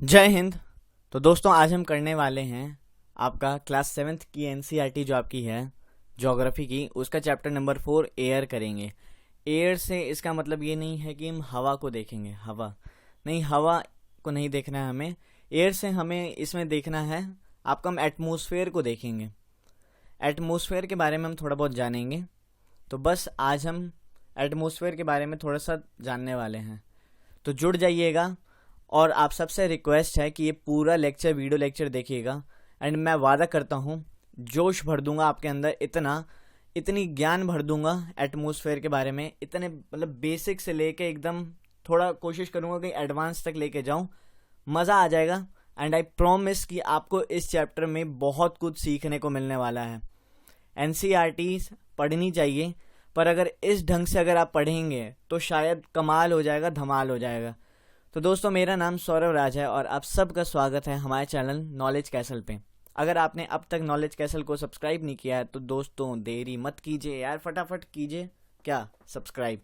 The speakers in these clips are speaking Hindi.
जय हिंद। तो दोस्तों आज हम करने वाले हैं आपका क्लास 7th की एनसीईआरटी जो आपकी है ज्योग्राफी की, उसका चैप्टर नंबर 4 एयर करेंगे। एयर से इसका मतलब ये नहीं है कि हम हवा को देखेंगे, हवा नहीं, हवा को नहीं देखना है हमें। एयर से हमें इसमें देखना है आपका, हम एटमॉस्फेयर को देखेंगे। एटमॉस्फेयर के बारे में हम थोड़ा बहुत जानेंगे। तो बस आज हम एटमॉस्फेयर के बारे में थोड़ा सा जानने वाले हैं, तो जुड़ जाइएगा। और आप सबसे रिक्वेस्ट है कि ये पूरा लेक्चर वीडियो लेक्चर देखिएगा। एंड मैं वादा करता हूँ जोश भर दूंगा आपके अंदर, इतनी ज्ञान भर दूंगा एटमॉस्फेयर के बारे में, इतने मतलब बेसिक से लेके एकदम थोड़ा कोशिश करूंगा कि एडवांस तक लेके जाऊं। मज़ा आ जाएगा। एंड आई प्रॉमिस कि आपको इस चैप्टर में बहुत कुछ सीखने को मिलने वाला है। एनसीईआरटी पढ़नी चाहिए, पर अगर इस ढंग से अगर आप पढ़ेंगे तो शायद कमाल हो जाएगा, धमाल हो जाएगा। तो दोस्तों मेरा नाम सौरव राज है और आप सबका स्वागत है हमारे चैनल नॉलेज कैसल पे। अगर आपने अब तक नॉलेज कैसल को सब्सक्राइब नहीं किया है तो दोस्तों देरी मत कीजिए यार, फटाफट कीजिए क्या सब्सक्राइब।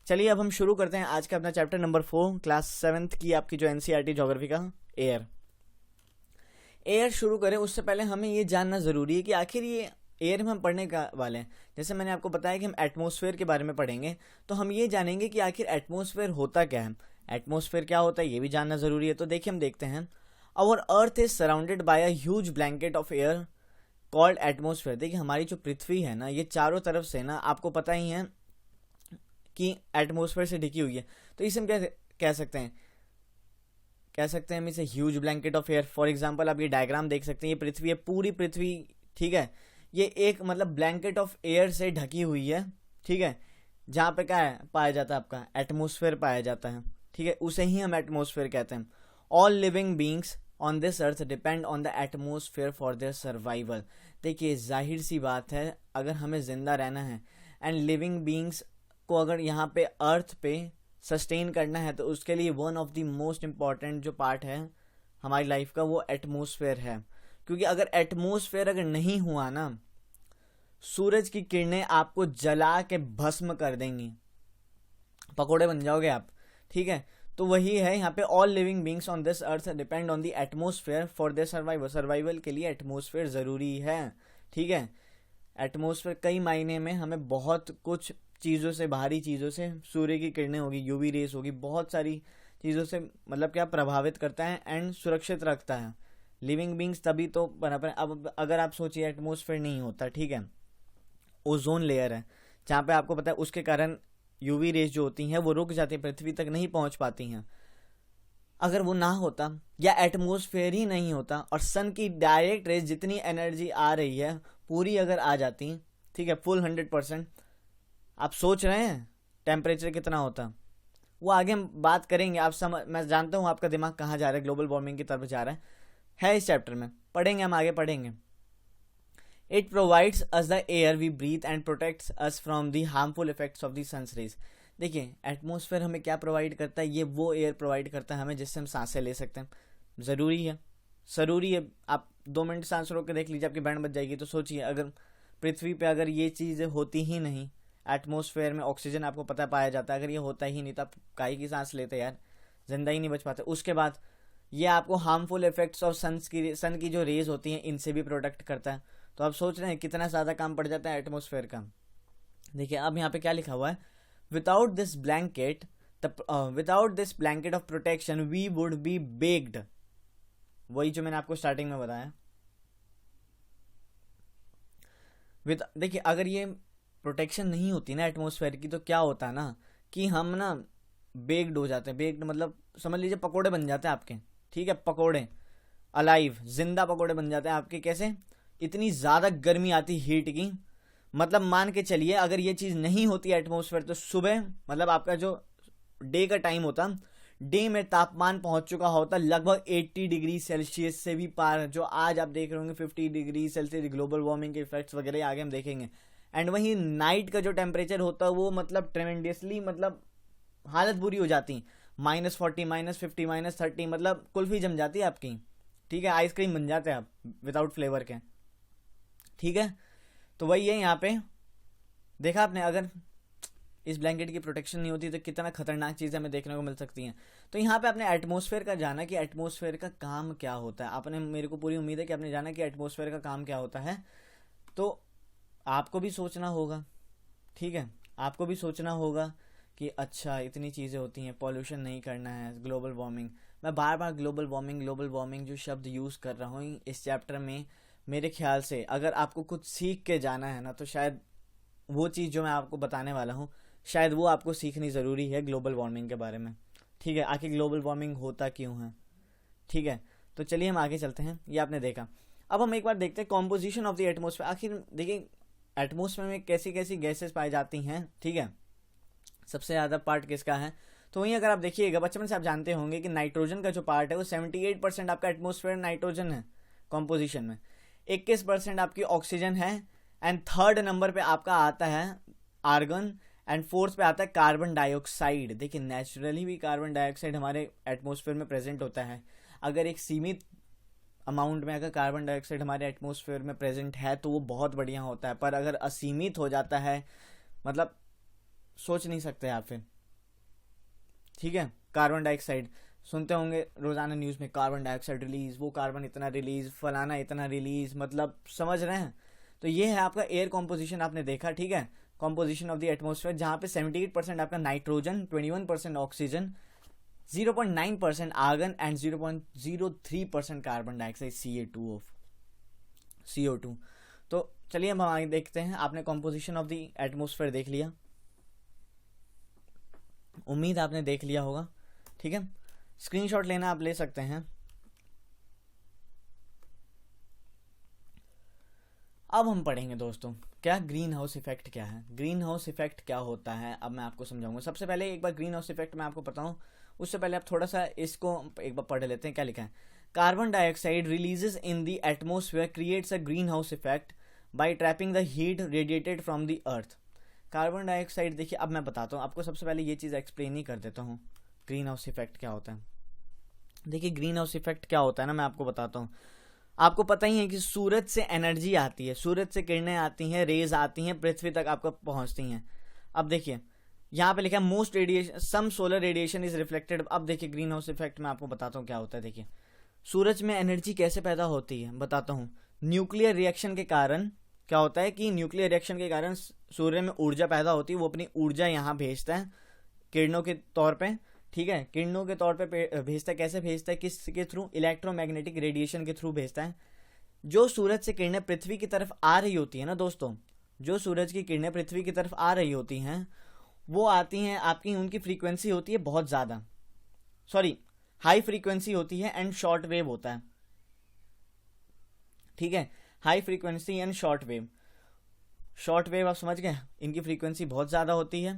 चलिए अब हम शुरू करते हैं आज का अपना चैप्टर नंबर 4 क्लास 7th की आपकी जो एनसीईआरटी ज्योग्राफी का एयर। एयर शुरू करें उससे पहले हमें ये जानना ज़रूरी है कि आखिर ये एयर में हम पढ़ने का वाले हैं। जैसे मैंने आपको बताया कि हम एटमॉस्फेयर के बारे में पढ़ेंगे, तो हम ये जानेंगे कि आखिर एटमॉस्फेयर होता क्या है, एटमॉस्फेयर क्या होता है ये भी जानना ज़रूरी है। तो देखिए हम देखते हैं, our earth is surrounded by a huge blanket of air called atmosphere. देखिए हमारी जो पृथ्वी है ना, ये चारों तरफ से ना, आपको पता ही है कि एटमॉस्फेयर से ढकी हुई है। तो इसे हम क्या कह सकते हैं, हम इसे huge blanket of air. For example आप ये डायग्राम देख सकते हैं, ये पृथ्वी है, पूरी पृथ्वी, ठीक है, ये एक मतलब ब्लैंकेट ऑफ एयर से ढकी हुई है, ठीक है, जहाँ पे क्या है पाया जाता है, आपका एटमॉस्फेयर पाया जाता है, ठीक है, उसे ही हम एटमॉस्फेयर कहते हैं। All living beings on this earth depend on the atmosphere for their survival. देखिए जाहिर सी बात है, अगर हमें जिंदा रहना है एंड लिविंग बींग्स को अगर यहाँ पे अर्थ पे सस्टेन करना है, तो उसके लिए one of the most important जो पार्ट है हमारी लाइफ का, वो एटमॉस्फेयर है। क्योंकि अगर एटमॉस्फेयर अगर नहीं हुआ ना, सूरज की किरणें आपको जला के भस्म कर देंगी, पकोड़े बन जाओगे आप, ठीक है। तो वही है यहाँ पे, all living beings on this earth depend on the atmosphere for their survival. Survival के लिए एटमॉस्फेयर ज़रूरी है, ठीक है। एटमॉस्फेयर कई मायने में हमें बहुत कुछ चीज़ों से, बाहरी चीज़ों से, सूर्य की किरणें होगी, यूवी रेस होगी, बहुत सारी चीज़ों से मतलब क्या प्रभावित करता है एंड सुरक्षित रखता है। लिविंग बींग्स तभी तो बना पाए। अब अगर आप सोचिए एटमॉस्फेयर नहीं होता, ठीक है, ओजोन लेयर है जहाँ पे आपको पता है उसके कारण यूवी रेस जो होती हैं वो रुक जाती हैं, पृथ्वी तक नहीं पहुंच पाती हैं। अगर वो ना होता या एटमॉस्फेयर ही नहीं होता और सन की डायरेक्ट रेस जितनी एनर्जी आ रही है पूरी अगर आ जाती, ठीक है, फुल 100%, आप सोच रहे हैं टेम्परेचर कितना होता। वो आगे हम बात करेंगे, आप समझ, मैं जानता हूँ आपका दिमाग कहाँ जा रहा है, ग्लोबल वार्मिंग की तरफ जा रहा है इस चैप्टर में, पढ़ेंगे हम, आगे पढ़ेंगे। It provides us the air we breathe and protects us from the harmful effects of the sun's rays। देखिए एटमॉस्फेयर हमें क्या प्रोवाइड करता है, ये वो एयर प्रोवाइड करता है हमें जिससे हम सांसें ले सकते हैं। ज़रूरी है, ज़रूरी है। आप 2 मिनट सांस रोक के देख लीजिए, आपकी बैंड बच जाएगी। तो सोचिए अगर पृथ्वी पे अगर ये चीज़ें होती ही नहीं, एटमॉस्फेयर में ऑक्सीजन आपको पता पाया जाता है, अगर ये होता ही नहीं तो आप काहे की सांस लेते यार, जिंदा ही नहीं बच पाते। उसके बाद ये आपको हार्मफुल इफेक्ट्स ऑफ सन की जो रेज होती हैं इनसे भी प्रोटेक्ट करता है। तो आप सोच रहे हैं कितना ज़्यादा काम पड़ जाता है एटमॉस्फेयर का। देखिए अब यहाँ पे क्या लिखा हुआ है, without this blanket without this blanket of protection we would be baked. वही जो मैंने आपको स्टार्टिंग में बताया। देखिए अगर ये प्रोटेक्शन नहीं होती ना एटमॉस्फेयर की, तो क्या होता है ना कि हम ना बेक्ड हो जाते हैं। बेक्ड मतलब समझ लीजिए पकोड़े बन जाते हैं आपके, ठीक है, पकोड़े अलाइव, जिंदा पकोड़े बन जाते हैं आपके। कैसे? इतनी ज़्यादा गर्मी आती हीट की, मतलब मान के चलिए अगर ये चीज़ नहीं होती एटमॉस्फेयर, तो सुबह मतलब आपका जो डे का टाइम होता, डे में तापमान पहुंच चुका होता लगभग 80 डिग्री सेल्सियस से भी पार, जो आज आप देख रहे होंगे 50 डिग्री सेल्सियस, ग्लोबल वार्मिंग के इफेक्ट्स वगैरह आगे हम देखेंगे। एंड वहीं नाइट का जो टेम्परेचर होता है वो मतलब ट्रेमेंडियसली, मतलब हालत बुरी हो जाती, -40, -50, -30, मतलब कुल्फी जम जाती है आपकी, ठीक है, आइसक्रीम बन जाते हैं आप विदाउट फ्लेवर के, ठीक है। तो वही है यहाँ पे, देखा आपने, अगर इस ब्लैंकेट की प्रोटेक्शन नहीं होती तो कितना खतरनाक चीज़ें हमें देखने को मिल सकती हैं। तो यहाँ पे आपने एटमॉस्फेयर का जाना कि एटमॉस्फेयर का काम क्या होता है, आपने, मेरे को पूरी उम्मीद है कि आपने जाना कि एटमॉस्फेयर का काम क्या होता है। तो आपको भी सोचना होगा, ठीक है, आपको भी सोचना होगा कि अच्छा इतनी चीज़ें होती हैं, पॉल्यूशन नहीं करना है, ग्लोबल वार्मिंग। मैं बार बार ग्लोबल वार्मिंग जो शब्द यूज़ कर रहा हूँ इस चैप्टर में, मेरे ख्याल से अगर आपको कुछ सीख के जाना है ना, तो शायद वो चीज़ जो मैं आपको बताने वाला हूँ, शायद वो आपको सीखनी ज़रूरी है ग्लोबल वार्मिंग के बारे में। ठीक है, आखिर ग्लोबल वार्मिंग होता क्यों है। ठीक है, तो चलिए हम आगे चलते हैं। ये आपने देखा। अब हम एक बार देखते हैं कॉम्पोजिशन ऑफ द एटमोसफेयर। आखिर देखिए एटमोसफेयर में कैसी कैसी गैसेस पाई जाती हैं। ठीक है, सबसे ज़्यादा पार्ट किसका है, तो वहीं अगर आप देखिएगा बचपन से आप जानते होंगे कि नाइट्रोजन का जो पार्ट है वो 78% आपका एटमोसफेयर नाइट्रोजन है कॉम्पोजिशन में, 21% आपकी ऑक्सीजन है, एंड थर्ड नंबर पे आपका आता है आर्गन, एंड फोर्थ पे आता है कार्बन डाइऑक्साइड। देखिए नेचुरली भी कार्बन डाइऑक्साइड हमारे एटमोसफेयर में प्रेजेंट होता है। अगर एक सीमित अमाउंट में अगर कार्बन डाइऑक्साइड हमारे एटमोसफेयर में प्रेजेंट है तो वो बहुत बढ़िया होता है, पर अगर असीमित हो जाता है, मतलब सोच नहीं सकते आप फिर। ठीक है, कार्बन डाइऑक्साइड सुनते होंगे रोजाना न्यूज़ में, कार्बन डाइऑक्साइड रिलीज, वो कार्बन इतना रिलीज, फलाना इतना रिलीज, मतलब समझ रहे हैं। तो ये है आपका एयर कॉम्पोजिशन, आपने देखा। ठीक है, कॉम्पोजिशन ऑफ द एटमोसफेयर, जहाँ पे 78% आपका nitrogen, 21% oxygen, 0.9% argon and 0.03% carbon dioxide CO2। तो चलिए हम आगे देखते हैं। आपने कॉम्पोजिशन ऑफ द एटमोसफेयर देख लिया, उम्मीद आपने देख लिया होगा। ठीक है, स्क्रीनशॉट लेना आप ले सकते हैं। अब हम पढ़ेंगे दोस्तों क्या ग्रीन हाउस इफेक्ट क्या है, ग्रीन हाउस इफेक्ट क्या होता है, अब मैं आपको समझाऊंगा। सबसे पहले एक बार ग्रीन हाउस इफेक्ट मैं आपको बताऊं, उससे पहले आप थोड़ा सा इसको एक बार पढ़ लेते हैं। क्या लिखा है, carbon dioxide releases in the atmosphere creates a green house effect by trapping the heat radiated from the earth. Carbon dioxide, देखिए अब मैं बताता हूँ आपको, सबसे पहले ये चीज़ एक्सप्लेन ही कर देता हूँ ग्रीन हाउस इफेक्ट क्या होता है। देखिए ग्रीन हाउस इफेक्ट क्या होता है ना, मैं आपको बताता हूँ। आपको पता ही है कि सूरज से एनर्जी आती है, सूरज से किरणें आती हैं, रेज आती हैं, पृथ्वी तक आपको पहुंचती हैं। अब देखिए यहाँ पे लिखा है most radiation, some solar radiation is reflected. अब देखिए ग्रीन हाउस इफेक्ट मैं आपको बताता हूँ क्या होता है। देखिए सूरज में एनर्जी कैसे पैदा होती है बताता हूँ। न्यूक्लियर रिएक्शन के कारण क्या होता है कि न्यूक्लियर रिएक्शन के कारण सूर्य में ऊर्जा पैदा होती है, वो अपनी ऊर्जा यहाँ भेजता है किरणों के तौर पे। ठीक है, किरणों के तौर पे भेजता है। कैसे भेजता है, किसके थ्रू, इलेक्ट्रोमैग्नेटिक रेडिएशन के थ्रू भेजता है। जो सूरज से किरणें पृथ्वी की तरफ आ रही होती है ना दोस्तों, जो सूरज की किरणें पृथ्वी की तरफ आ रही होती हैं, वो आती हैं आपकी, उनकी फ्रीक्वेंसी होती है बहुत ज़्यादा, सॉरी हाई फ्रीक्वेंसी होती है, एंड शॉर्ट वेव होता है। ठीक है, high frequency and short wave. Short wave आप समझ गए, इनकी फ्रीक्वेंसी बहुत ज़्यादा होती है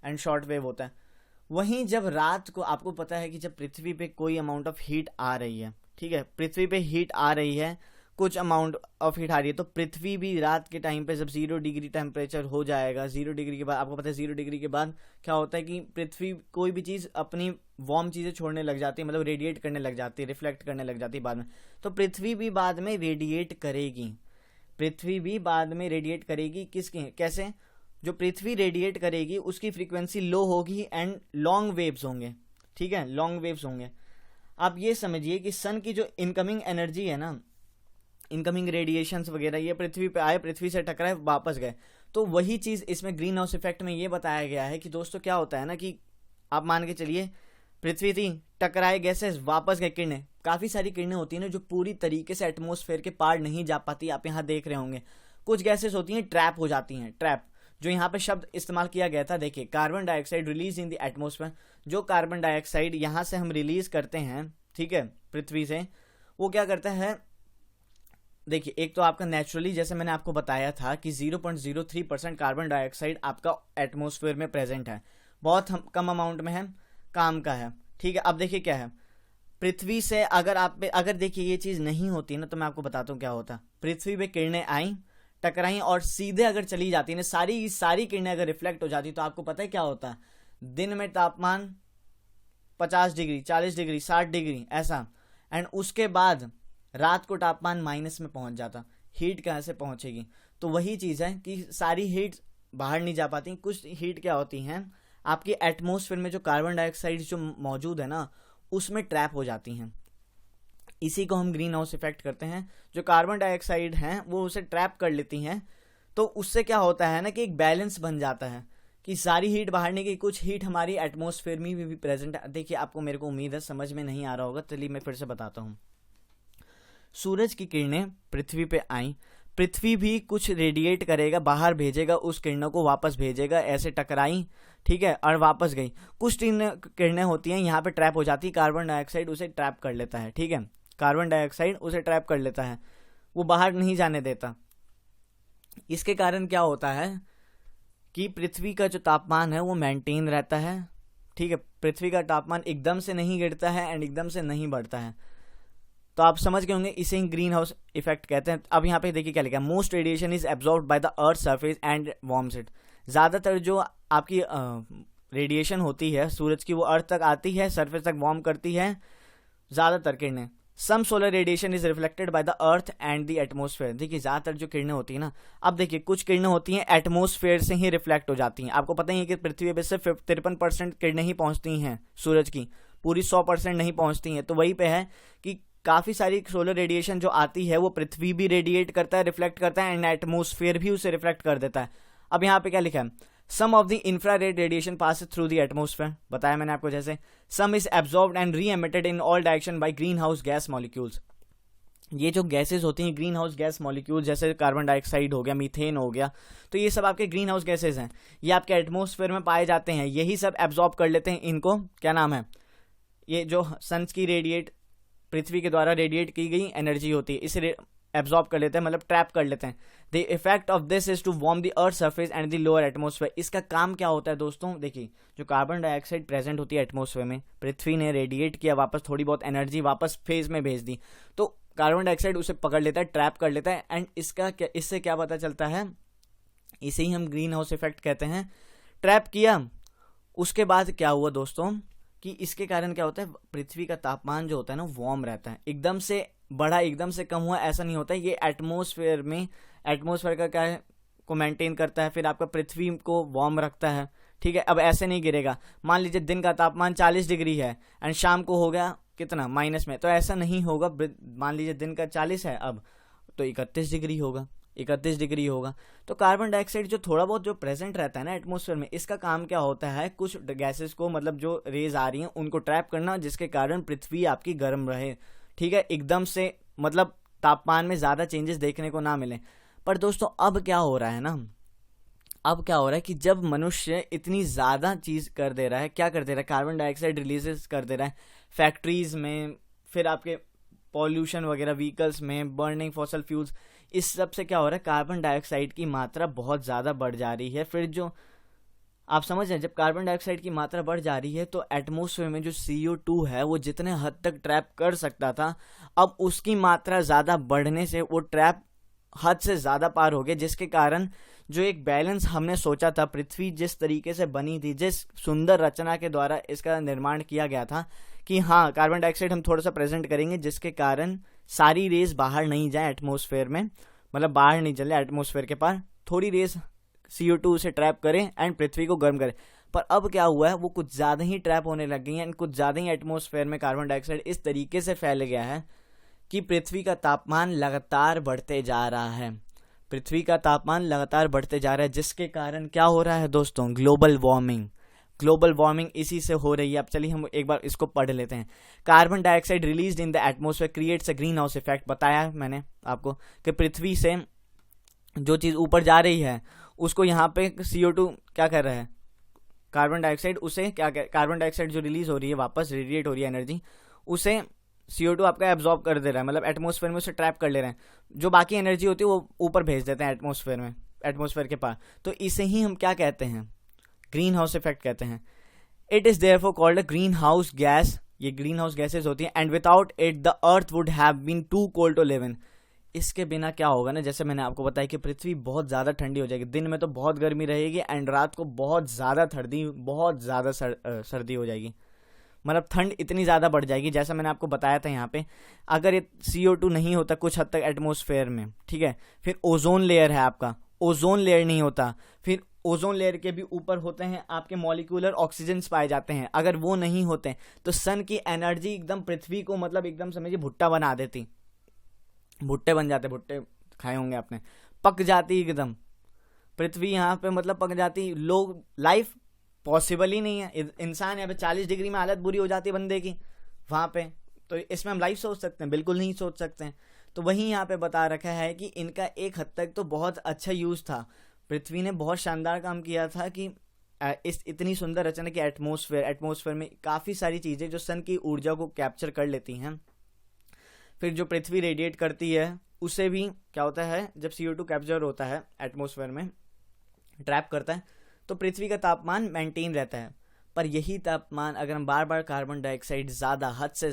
एंड शॉर्ट वेव होता है। वहीं जब रात को, आपको पता है कि जब पृथ्वी पे कोई अमाउंट ऑफ हीट आ रही है, ठीक है, पृथ्वी पे हीट आ रही है, कुछ अमाउंट ऑफ हीट आ रही है, तो पृथ्वी भी रात के टाइम पे जब 0 डिग्री टेम्परेचर हो जाएगा, 0 डिग्री के बाद, आपको पता है 0 डिग्री के बाद क्या होता है कि पृथ्वी कोई भी चीज़ अपनी वार्म चीज़ें छोड़ने लग जाती है, मतलब रेडिएट करने लग जाती है, रिफ्लेक्ट करने लग जाती है बाद में। तो पृथ्वी भी बाद में रेडिएट करेगी, पृथ्वी भी बाद में रेडिएट करेगी। किसके, कैसे, जो पृथ्वी रेडिएट करेगी उसकी फ्रीक्वेंसी लो होगी एंड लॉन्ग वेव्स होंगे। ठीक है, लॉन्ग वेव्स होंगे। आप ये समझिए कि सन की जो इनकमिंग एनर्जी है ना, इनकमिंग रेडिएशंस वगैरह, ये पृथ्वी पे आए, पृथ्वी से टकराए, वापस गए। तो वही चीज़ इसमें ग्रीन हाउस इफेक्ट में ये बताया गया है कि दोस्तों क्या होता है ना कि आप मान के चलिए पृथ्वी थी, टकराए गैसेस, वापस गए किरणें। काफ़ी सारी किरणें होती हैं ना जो पूरी तरीके से एटमोसफेयर के पार नहीं जा पाती, आप यहाँ देख रहे होंगे। कुछ गैसेस होती हैं ट्रैप हो जाती हैं, ट्रैप, जो यहाँ पे शब्द इस्तेमाल किया गया था। देखिए carbon dioxide release in the atmosphere, जो कार्बन डाइऑक्साइड यहाँ से हम रिलीज करते हैं, ठीक है, पृथ्वी से, वो क्या करता है। देखिए एक तो आपका नेचुरली, जैसे मैंने आपको बताया था कि 0.03% कार्बन डाइऑक्साइड आपका एटमोसफेयर में प्रेजेंट है, बहुत कम अमाउंट में है, काम का है। ठीक है, अब देखिए क्या है, पृथ्वी से अगर देखिए ये चीज़ नहीं होती ना, तो मैं आपको बताता हूँ क्या होता। पृथ्वी पे किरणें आई, टकराई और सीधे अगर चली जाती ना, सारी किरणें अगर रिफ्लेक्ट हो जाती, तो आपको पता है क्या होता है, दिन में तापमान 50 डिग्री, 40 डिग्री, 60 डिग्री ऐसा, एंड उसके बाद रात को तापमान माइनस में पहुंच जाता। हीट कहाँ से पहुंचेगी, तो वही चीज़ है कि सारी हीट बाहर नहीं जा पाती, कुछ हीट क्या होती हैं आपकी एटमॉस्फेयर में, जो कार्बन डाइऑक्साइड जो मौजूद है ना उसमें ट्रैप हो जाती हैं। इसी को हम ग्रीन हाउस इफेक्ट करते हैं। जो कार्बन डाइऑक्साइड हैं वो उसे ट्रैप कर लेती हैं, तो उससे क्या होता है ना कि एक बैलेंस बन जाता है कि सारी हीट बाहर नहीं गई, कुछ हीट हमारी एटमॉस्फेयर में भी प्रेजेंट है। देखिए आपको, मेरे को उम्मीद है समझ में नहीं आ रहा होगा, चलिए मैं फिर से बताता हूँ। सूरज की किरणें पृथ्वी पे आई, पृथ्वी भी कुछ रेडिएट करेगा, बाहर भेजेगा, उस किरणों को वापस भेजेगा, ऐसे टकराई, ठीक है, और वापस गई। कुछ किरणें होती हैं यहाँ पे ट्रैप हो जाती है, कार्बन डाइऑक्साइड उसे ट्रैप कर लेता है, ठीक है, कार्बन डाइऑक्साइड उसे ट्रैप कर लेता है, वो बाहर नहीं जाने देता। इसके कारण क्या होता है कि पृथ्वी का जो तापमान है वो मेंटेन रहता है, ठीक है, पृथ्वी का तापमान एकदम से नहीं गिरता है एंड एकदम से नहीं बढ़ता है। तो आप समझ गए होंगे, इसे ही ग्रीन हाउस इफेक्ट कहते हैं। अब यहाँ पे देखिए क्या लिखा है, most radiation is absorbed bye the earth surface and warms it. ज़्यादातर जो आपकी रेडिएशन होती है सूरज की वो अर्थ तक आती है, सरफेस तक वार्म करती है ज़्यादातर किरणें। Some solar radiation is reflected by the earth and the atmosphere. देखिए ज़्यादातर जो किरणें होती है ना, अब देखिए कुछ किरणें होती हैं एटमोसफेयर से ही रिफ्लेक्ट हो जाती हैं। आपको पता ही है कि पृथ्वी पे सिर्फ 53% किरणें ही पहुंचती हैं सूरज की, पूरी 100% नहीं पहुंचती हैं। तो वही पे है कि काफ़ी सारी सोलर रेडिएशन जो आती है वो पृथ्वी भी रेडिएट करता है, रिफ्लेक्ट करता है, एंड एटमोसफेयर भी उसे रिफ्लेक्ट कर देता है। अब यहाँ पे क्या लिखा है, some of the infrared radiation pass through the atmosphere, बताया मैंने आपको जैसे, some is absorbed and reemitted in all direction by green house gas molecules. ये जो गैसेज होती हैं ग्रीन हाउस गैस मॉलिक्यूल, जैसे कार्बन डाइऑक्साइड हो गया, मीथेन हो गया, तो ये सब आपके ग्रीन हाउस गैसेज हैं, ये आपके एटमोसफेयर में पाए जाते हैं, यही सब एब्जॉर्ब कर लेते हैं। इनको क्या नाम है, ये जो सन्स की रेडिएट, पृथ्वी के द्वारा रेडिएट की गई एनर्जी होती है, इसे एब्जॉर्ब कर लेते हैं, मतलब ट्रैप कर लेते हैं। The effect of this is to warm the earth surface and the lower atmosphere. इसका काम क्या होता है दोस्तों, देखिए जो कार्बन डाइऑक्साइड प्रेजेंट होती है एटमोसफेयर में, पृथ्वी ने रेडिएट किया, वापस थोड़ी बहुत एनर्जी वापस फेज में भेज दी, तो कार्बन डाइऑक्साइड उसे पकड़ लेता है, ट्रैप कर लेता है, एंड इसका क्या, इससे क्या पता चलता है, इसे ही हम ग्रीन हाउस इफेक्ट कहते हैं। ट्रैप किया, उसके बाद क्या हुआ दोस्तों कि इसके कारण क्या होता है, पृथ्वी का तापमान जो होता है ना वार्म रहता है, एकदम से बढ़ा एकदम से कम हुआ ऐसा नहीं होता है। ये एटमोसफेयर में, एटमोसफेयर का क्या है को मेंटेन करता है, फिर आपका पृथ्वी को वार्म रखता है, ठीक है। अब ऐसे नहीं गिरेगा, मान लीजिए दिन का तापमान 40 डिग्री है एंड शाम को हो गया कितना माइनस में, तो ऐसा नहीं होगा। मान लीजिए दिन का 40 है अब, तो 31 डिग्री होगा, 31 डिग्री होगा। तो कार्बन डाइऑक्साइड जो थोड़ा बहुत जो प्रेजेंट रहता है ना एटमोसफेयर में, इसका काम क्या होता है, कुछ गैसेस को, मतलब जो रेज आ रही हैं उनको ट्रैप करना, जिसके कारण पृथ्वी आपकी गर्म रहे, ठीक है, एकदम से, मतलब तापमान में ज़्यादा चेंजेस देखने को ना मिले। पर दोस्तों अब क्या हो रहा है ना, अब क्या हो रहा है कि जब मनुष्य इतनी ज़्यादा चीज़ कर दे रहा है, क्या कर दे रहा है, कार्बन डाइऑक्साइड रिलीजेस कर दे रहा है फैक्ट्रीज़ में, फिर आपके पॉल्यूशन वगैरह व्हीकल्स में, बर्निंग फॉसल फ्यूल्स, इस सब से क्या हो रहा है, कार्बन डाइऑक्साइड की मात्रा बहुत ज़्यादा बढ़ जा रही है। फिर जो आप समझ रहे हैं, जब कार्बन डाइऑक्साइड की मात्रा बढ़ जा रही है तो एटमॉस्फेयर में जो CO2 है वो जितने हद तक ट्रैप कर सकता था, अब उसकी मात्रा ज़्यादा बढ़ने से वो ट्रैप हद से ज़्यादा पार हो गया, जिसके कारण जो एक बैलेंस हमने सोचा था, पृथ्वी जिस तरीके से बनी थी, जिस सुंदर रचना के द्वारा इसका निर्माण किया गया था कि हाँ कार्बन डाइऑक्साइड हम थोड़ा सा प्रेजेंट करेंगे जिसके कारण सारी रेस बाहर नहीं जाए एटमॉस्फेयर में, मतलब बाहर नहीं चले एटमॉस्फेयर के पार, थोड़ी रेस CO2 से ट्रैप करें एंड पृथ्वी को गर्म करें। पर अब क्या हुआ है, वो कुछ ज़्यादा ही ट्रैप होने लग गई है एंड कुछ ज़्यादा ही एटमॉस्फेयर में कार्बन डाइऑक्साइड इस तरीके से फैल गया है कि पृथ्वी का तापमान लगातार बढ़ते जा रहा है, पृथ्वी का तापमान लगातार बढ़ते जा रहा है, जिसके कारण क्या हो रहा है दोस्तों, ग्लोबल वार्मिंग। ग्लोबल वार्मिंग इसी से हो रही है। अब चलिए हम एक बार इसको पढ़ लेते हैं। Carbon dioxide released in the atmosphere creates a green house effect. बताया मैंने आपको कि पृथ्वी से जो चीज़ ऊपर जा रही है उसको यहाँ पे CO2 क्या कर रहा है, कार्बन डाइऑक्साइड उसे क्या, कार्बन डाइऑक्साइड जो रिलीज हो रही है, वापस रेडिएट हो रही है एनर्जी, उसे CO2 आपका एब्जॉर्ब कर दे रहा है, मतलब एटमॉस्फेयर में उसे ट्रैप कर ले रहे हैं, जो बाकी एनर्जी होती है वो ऊपर भेज देते हैं एटमॉस्फेयर में, एटमॉस्फेयर के पार। तो इसे ही हम क्या कहते हैं, ग्रीन हाउस इफेक्ट कहते हैं। It is therefore called a green house gas. ये ग्रीन हाउस गैसेज होती हैं, and without it the earth would have been too cold to live in. इसके बिना क्या होगा ना, जैसे मैंने आपको बताया कि पृथ्वी बहुत ज़्यादा ठंडी हो जाएगी, दिन में तो बहुत गर्मी रहेगी एंड रात को बहुत ज़्यादा सर्दी हो जाएगी, मतलब ठंड इतनी ज़्यादा बढ़ जाएगी। जैसा मैंने आपको बताया था यहाँ पे, अगर ये CO2 नहीं होता कुछ हद तक एटमॉस्फेयर में, ठीक है, फिर ओजोन लेयर है आपका, ओजोन लेयर नहीं होता, फिर ओजोन लेयर के भी ऊपर होते हैं आपके मॉलिक्यूलर ऑक्सीजन्स पाए जाते हैं। अगर वो नहीं होते तो सन की एनर्जी एकदम पृथ्वी को मतलब एकदम समझिए भुट्टा बना देती, भुट्टे बन जाते, भुट्टे खाए होंगे आपने, पक जाती एकदम पृथ्वी यहाँ पे, मतलब पक जाती, लोग लाइफ पॉसिबल ही नहीं है। इंसान यहाँ पे 40 डिग्री में हालत बुरी हो जाती है बंदे की वहाँ पे, तो इसमें हम लाइफ सोच सकते हैं? बिल्कुल नहीं सोच सकते हैं। तो वहीं यहाँ पे बता रखा है कि इनका एक हद तक तो बहुत अच्छा यूज़ था, पृथ्वी ने बहुत शानदार काम किया था कि इस इतनी सुंदर रचना की एटमॉस्फेयर में काफ़ी सारी चीज़ें जो सन की ऊर्जा को कैप्चर कर लेती हैं, फिर जो पृथ्वी रेडिएट करती है उसे भी क्या होता है, जब CO2 कैप्चर होता है एटमॉस्फेयर में, ट्रैप करता है, तो पृथ्वी का तापमान मेंटेन रहता है। पर यही तापमान अगर हम बार बार कार्बन डाइऑक्साइड ज़्यादा, हद से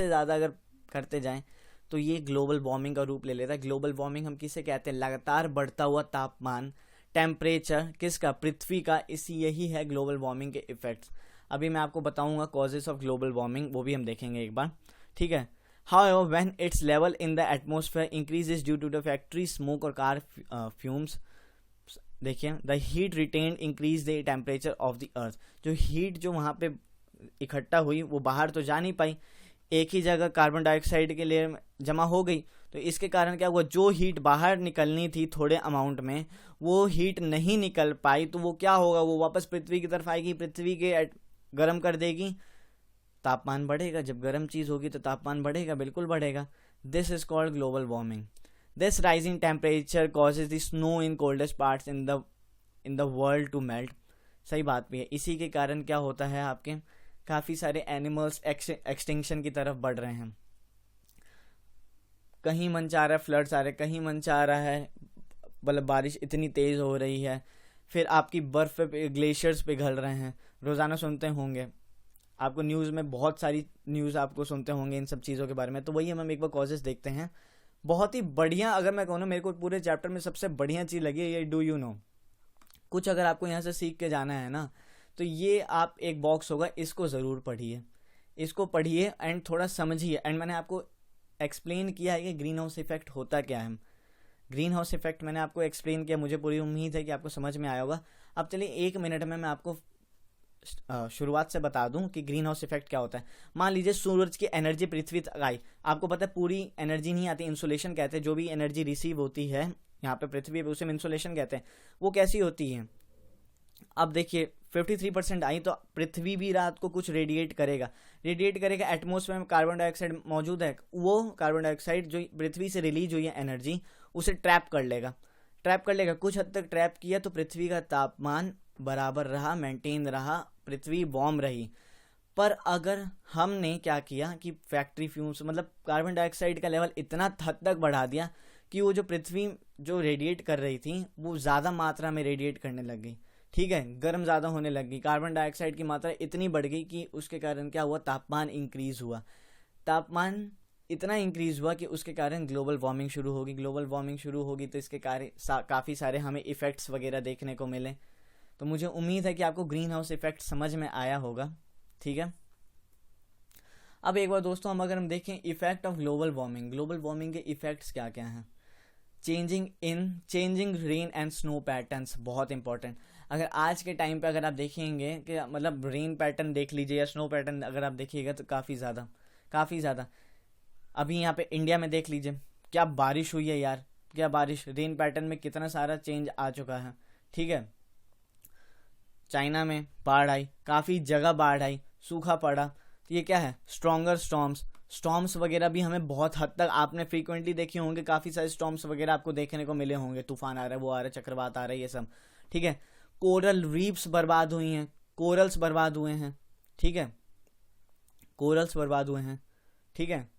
ज़्यादा अगर करते जाएं तो ये ग्लोबल वार्मिंग का रूप ले लेता है। ग्लोबल वार्मिंग हम किसे कहते हैं? लगातार बढ़ता हुआ तापमान, टेम्परेचर किसका? पृथ्वी का। यही है ग्लोबल वार्मिंग के इफेक्ट्स। अभी मैं आपको बताऊंगा कॉजेस ऑफ ग्लोबल वार्मिंग, वो भी हम देखेंगे एक बार, ठीक है। However, when its level in the atmosphere increases due to the factory smoke और car fumes, देखिए, the heat retained increase the temperature of the earth। जो हीट जो वहाँ पे इकट्ठा हुई वो बाहर तो जा नहीं पाई, एक ही जगह कार्बन डाइऑक्साइड के लेयर में जमा हो गई, तो इसके कारण क्या हुआ, जो हीट बाहर निकलनी थी थोड़े अमाउंट में, वो हीट नहीं निकल पाई, तो वो क्या होगा, वो वापस पृथ्वी की तरफ आएगी, पृथ्वी के गर्म कर देगी, तापमान बढ़ेगा। जब गर्म चीज़ होगी तो तापमान बढ़ेगा, बिल्कुल बढ़ेगा। This is called global warming. This rising temperature causes the snow in coldest parts in the world to melt. सही बात भी है। इसी के कारण क्या होता है, आपके काफ़ी सारे एनिमल्स एक्सटिंक्शन की तरफ बढ़ रहे हैं। कहीं मन चाह रहा है फ्लड्स आ रहे, कहीं मन चाह रहा है मतलब बारिश इतनी तेज़ हो रही है, फिर आपकी बर्फ़ पे ग्लेशियर्स पिघल रहे हैं। रोज़ाना सुनते होंगे आपको न्यूज़ में, बहुत सारी न्यूज़ आपको सुनते होंगे इन सब चीज़ों के बारे में। तो वही हम एक बार कॉजेस देखते हैं। बहुत ही बढ़िया, अगर मैं कहूँ ना, मेरे को पूरे चैप्टर में सबसे बढ़िया चीज़ लगी है ये डू यू नो। कुछ अगर आपको यहाँ से सीख के जाना है ना, तो ये आप एक बॉक्स होगा, इसको ज़रूर पढ़िए, इसको पढ़िए एंड थोड़ा समझिए। एंड मैंने आपको एक्सप्लेन किया है कि ग्रीन हाउस इफेक्ट होता क्या है। ग्रीन हाउस इफेक्ट मैंने आपको एक्सप्लेन किया, मुझे पूरी उम्मीद है कि आपको समझ में आया होगा। अब चलिए 1 मिनट में मैं आपको शुरुआत से बता दूं कि ग्रीन हाउस इफेक्ट क्या होता है। मान लीजिए सूरज की एनर्जी पृथ्वी तक आई, आपको पता है पूरी एनर्जी नहीं आती, इंसुलेशन कहते हैं, जो भी एनर्जी रिसीव होती है यहाँ पे पृथ्वी पे उसे इंसुलेशन कहते हैं। वो कैसी होती है, अब देखिए 53% आई, तो पृथ्वी भी रात को कुछ रेडिएट करेगा एटमॉस्फेयर में कार्बन डाइऑक्साइड मौजूद है, वो कार्बन डाइऑक्साइड जो पृथ्वी से रिलीज हुई है एनर्जी, उसे ट्रैप कर लेगा कुछ हद तक ट्रैप किया, तो पृथ्वी का तापमान बराबर रहा, मेंटेन रहा, पृथ्वी वार्म रही। पर अगर हमने क्या किया कि फैक्ट्री फ्यूम्स मतलब कार्बन डाइऑक्साइड का लेवल इतना हद तक बढ़ा दिया कि वो जो पृथ्वी जो रेडिएट कर रही थी वो ज़्यादा मात्रा में रेडिएट करने लग गई, ठीक है, गर्म ज़्यादा होने लग गई, कार्बन डाइऑक्साइड की मात्रा इतनी बढ़ गई कि उसके कारण क्या हुआ, तापमान इतना इंक्रीज हुआ कि उसके कारण ग्लोबल वार्मिंग शुरू होगी। तो इसके काफ़ी सारे हमें इफ़ेक्ट्स वगैरह देखने को मिले। तो मुझे उम्मीद है कि आपको ग्रीन हाउस इफेक्ट समझ में आया होगा, ठीक है। अब एक बार दोस्तों अगर हम देखें इफेक्ट ऑफ ग्लोबल वार्मिंग के इफेक्ट्स क्या क्या हैं। Changing rain and snow patterns, बहुत इंपॉर्टेंट। अगर आज के टाइम पे अगर आप देखेंगे कि मतलब रेन पैटर्न देख लीजिए या स्नो पैटर्न अगर आप देखिएगा तो काफ़ी ज़्यादा अभी यहाँ पे इंडिया में देख लीजिए क्या बारिश हुई है यार, क्या बारिश, रेन पैटर्न में कितना सारा चेंज आ चुका है, ठीक है। चाइना में बाढ़ आई, काफ़ी जगह बाढ़ आई, सूखा पड़ा, तो ये क्या है, स्ट्रॉन्गर स्टॉर्म्स वगैरह भी हमें बहुत हद तक आपने फ्रीक्वेंटली देखे होंगे, काफ़ी सारे स्टॉर्म्स वगैरह आपको देखने को मिले होंगे, तूफान आ रहा है, वो आ रहा है, चक्रवात आ रहा है, ये सब, ठीक है। कोरल रीफ्स बर्बाद हुई हैं, कोरल्स बर्बाद हुए हैं, ठीक है, ठीक है।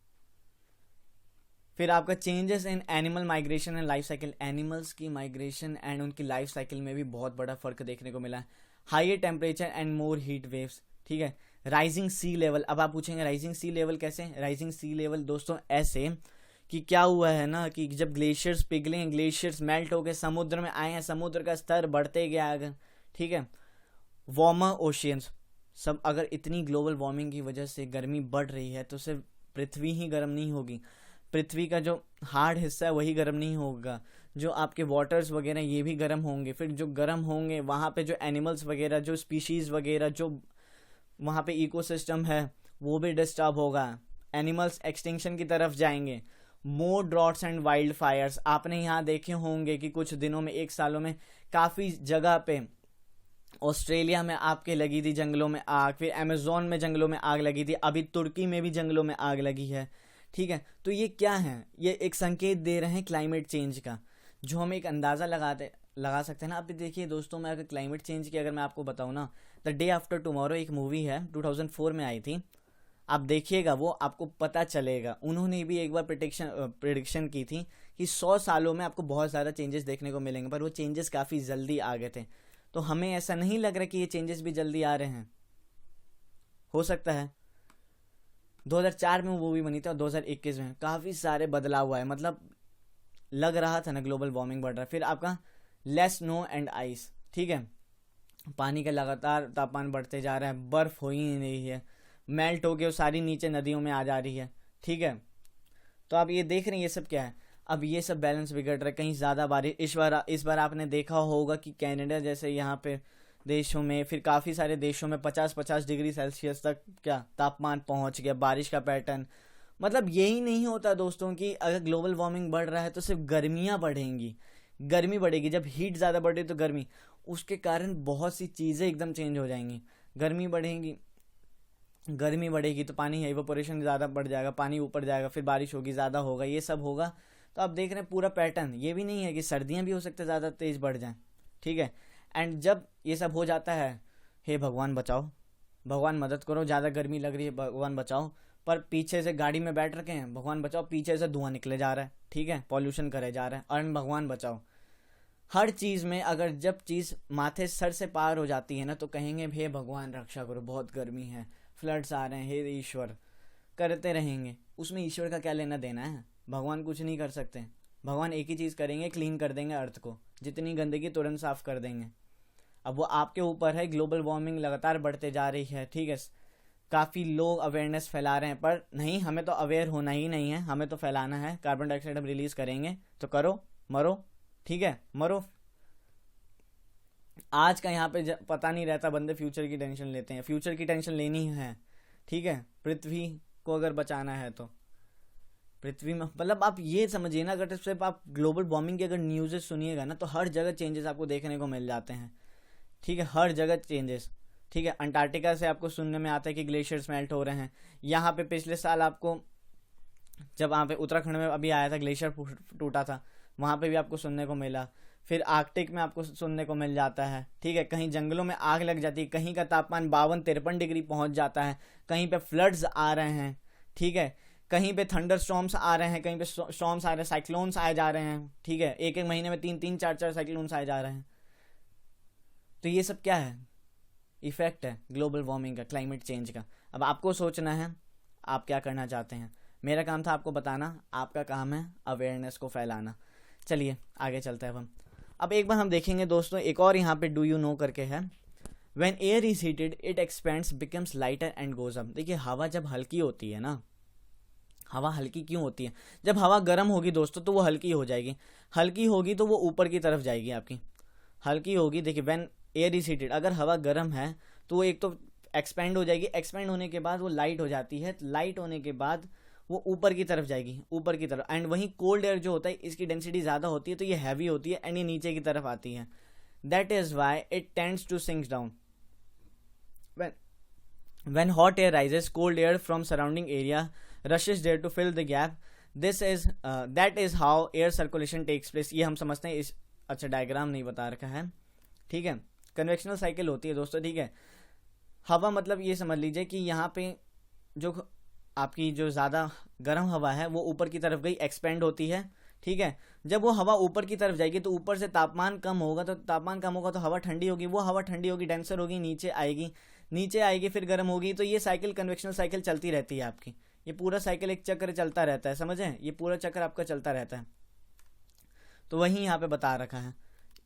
फिर आपका changes in animal migration and life cycle, animals की माइग्रेशन एंड उनकी लाइफ साइकिल में भी बहुत बड़ा फर्क देखने को मिला है। Higher temperature and more heat waves, ठीक है। राइजिंग सी लेवल, अब आप पूछेंगे राइजिंग सी लेवल कैसे, राइजिंग सी लेवल दोस्तों ऐसे कि क्या हुआ है ना कि जब ग्लेशियर्स पिघले हैं, ग्लेशियर्स मेल्ट होकर समुद्र में आए हैं, समुद्र का स्तर बढ़ते गया आगे, ठीक है। वार्मर ओशियंस, सब अगर इतनी ग्लोबल वार्मिंग की वजह से गर्मी बढ़ रही है तो सिर्फ पृथ्वी ही गर्म नहीं होगी, पृथ्वी का जो हार्ड हिस्सा है वही गर्म नहीं होगा, जो आपके वाटर्स वगैरह ये भी गर्म होंगे। फिर जो गर्म होंगे वहाँ पे जो एनिमल्स वगैरह, जो स्पीशीज़ वगैरह, जो वहाँ पे इकोसिस्टम है वो भी डिस्टर्ब होगा। एनिमल्स एक्सटिंक्शन की तरफ जाएंगे। मोर ड्रॉट्स एंड वाइल्ड फायर्स, आपने यहाँ देखे होंगे कि कुछ दिनों में, एक सालों में काफ़ी जगह पे, ऑस्ट्रेलिया में आपके लगी थी जंगलों में आग, फिर अमेज़ोन में जंगलों में आग लगी थी, अभी तुर्की में भी जंगलों में आग लगी है। ठीक है, तो ये क्या है? ये एक संकेत दे रहे हैं क्लाइमेट चेंज का, जो हम एक अंदाज़ा लगा सकते हैं ना। अभी देखिए दोस्तों, मैं अगर क्लाइमेट चेंज की अगर मैं आपको बताऊँ ना, द डे आफ्टर टुमारो एक मूवी है, 2004 में आई थी, आप देखिएगा, वो आपको पता चलेगा। उन्होंने भी एक बार प्रिडिक्शन की थी कि 100 सालों में आपको बहुत ज़्यादा चेंजेस देखने को मिलेंगे, पर वो चेंजेस काफ़ी जल्दी आ गए थे। तो हमें ऐसा नहीं लग रहा कि ये चेंजेस भी जल्दी आ रहे हैं। हो सकता है 2004 में वो मूवी बनी थी और 2021 में काफ़ी सारे बदलाव हुआ है। मतलब लग रहा था ना ग्लोबल वार्मिंग बढ़ रहा है। फिर आपका लेस स्नो एंड आइस, ठीक है, पानी का लगातार तापमान बढ़ते जा रहा है, बर्फ़ हो ही नहीं रही है, मेल्ट होके वो सारी नीचे नदियों में आ जा रही है। ठीक है, तो आप ये देख रहे हैं ये सब क्या है। अब ये सब बैलेंस बिगड़ रहा है, कहीं ज़्यादा बारिश। इस बार आपने देखा होगा कि कनाडा जैसे यहाँ पे देशों में, फिर काफ़ी सारे देशों में 50-50 डिग्री सेल्सियस तक क्या तापमान पहुँच गया। बारिश का पैटर्न, मतलब यही नहीं होता दोस्तों कि अगर ग्लोबल वार्मिंग बढ़ रहा है तो सिर्फ गर्मियाँ बढ़ेंगी, गर्मी बढ़ेगी। जब हीट ज़्यादा बढ़े तो गर्मी, उसके कारण बहुत सी चीज़ें एकदम चेंज हो जाएंगी। गर्मी बढ़ेगी, गर्मी बढ़ेगी तो पानी इवेपोरेशन ज़्यादा बढ़ जाएगा, पानी ऊपर जाएगा, फिर बारिश होगी, ज़्यादा होगा, ये सब होगा। तो आप देख रहे हैं पूरा पैटर्न। ये भी नहीं है कि सर्दियाँ भी हो सकते ज़्यादा तेज़ बढ़ जाएं। ठीक है, एंड जब ये सब हो जाता है, हे भगवान बचाओ, भगवान मदद करो, ज़्यादा गर्मी लग रही है, भगवान बचाओ, पर पीछे से गाड़ी में बैठ रखे हैं, भगवान बचाओ, पीछे से धुआं निकले जा रहा है, ठीक है, पॉल्यूशन करे जा रहा है, और भगवान बचाओ। हर चीज़ में अगर जब चीज़ माथे सर से पार हो जाती है ना, तो कहेंगे हे भगवान रक्षा करो, बहुत गर्मी है, फ्लड्स आ रहे हैं, हे ईश्वर, करते रहेंगे। उसमें ईश्वर का क्या लेना देना है? भगवान कुछ नहीं कर सकते। भगवान एक ही चीज़ करेंगे, क्लीन कर देंगे अर्थ को, जितनी गंदगी तुरंत साफ कर देंगे। अब वो आपके ऊपर है। ग्लोबल वार्मिंग लगातार बढ़ते जा रही है, ठीक है, काफ़ी लोग अवेयरनेस फैला रहे हैं, पर नहीं, हमें तो अवेयर होना ही नहीं है, हमें तो फैलाना है। कार्बन डाइऑक्साइड हम रिलीज करेंगे तो करो, मरो, ठीक है, मरो। आज का यहाँ पे पता नहीं रहता, बंदे फ्यूचर की टेंशन लेते हैं। फ्यूचर की टेंशन लेनी है, ठीक है, पृथ्वी को अगर बचाना है तो पृथ्वी में, मतलब आप ये समझिए ना, अगर सिर्फ आप ग्लोबल वार्मिंग की अगर न्यूज़ेस सुनिएगा ना, तो हर जगह चेंजेस आपको देखने को मिल जाते हैं। ठीक है, हर जगह चेंजेस। ठीक है, अंटार्कटिका से आपको सुनने में आता है कि ग्लेशियर्स मेल्ट हो रहे हैं। यहाँ पे पिछले साल आपको, जब वहाँ पे उत्तराखंड में अभी आया था, ग्लेशियर टूटा था, वहाँ पे भी आपको सुनने को मिला। फिर आर्कटिक में आपको सुनने को मिल जाता है। ठीक है, कहीं जंगलों में आग लग जाती है, कहीं का तापमान 52-53 डिग्री पहुँच जाता है, कहीं पे फ्लड्स आ रहे हैं। ठीक है, कहीं पे थंडर स्टॉर्म्स आ रहे हैं, कहीं पे स्टॉर्म्स आ रहे हैं, साइक्लोन्स आए जा रहे हैं। ठीक है, एक एक महीने में 3-3, 4-4 साइक्लोन्स आए जा रहे हैं। तो ये सब क्या है? इफेक्ट है ग्लोबल वार्मिंग का, क्लाइमेट चेंज का। अब आपको सोचना है आप क्या करना चाहते हैं। मेरा काम था आपको बताना, आपका काम है अवेयरनेस को फैलाना। चलिए आगे चलते हैं अब एक बार हम देखेंगे दोस्तों, एक और यहाँ पे डू यू नो करके है। When air is heated it expends, becomes lighter and goes up. देखिए, हवा जब हल्की होती है ना, हवा हल्की क्यों होती है? जब हवा गर्म होगी दोस्तों तो वो हल्की हो जाएगी, हल्की होगी तो वो ऊपर की तरफ जाएगी आपकी, हल्की होगी। देखिए, व्हेन एयर इज हीटेड, अगर हवा गर्म है तो वो एक तो एक्सपेंड हो जाएगी, एक्सपेंड होने के बाद वो लाइट हो जाती है, लाइट होने के बाद वो ऊपर की तरफ जाएगी, ऊपर की तरफ। एंड वहीं कोल्ड एयर जो होता है, इसकी डेंसिटी ज़्यादा होती है तो ये हैवी होती है एंड ये नीचे की तरफ आती है। That is why it tends to sink down. When hot air rises, cold air from surrounding area rushes there to fill the gap. That is how air circulation takes place. ये हम समझते हैं। इस अच्छा डायग्राम नहीं बता रखा है, ठीक है। कन्वेक्शनल साइकिल होती है दोस्तों, ठीक है। हवा मतलब ये समझ लीजिए कि यहाँ पे जो आपकी जो ज़्यादा गर्म हवा है वो ऊपर की तरफ गई, एक्सपेंड होती है, ठीक है। जब वो हवा ऊपर की तरफ जाएगी तो ऊपर से तापमान कम होगा, तो तापमान कम होगा तो हवा ठंडी होगी, वो हवा ठंडी होगी, डेंसर होगी, नीचे आएगी, नीचे आएगी, फिर गर्म होगी। तो ये साइकिल, कन्वेक्शनल साइकिल चलती रहती है आपकी। ये पूरा साइकिल एक चक्र चलता रहता है, समझें? ये पूरा चक्र आपका चलता रहता है। तो वही यहाँ पे बता रखा है,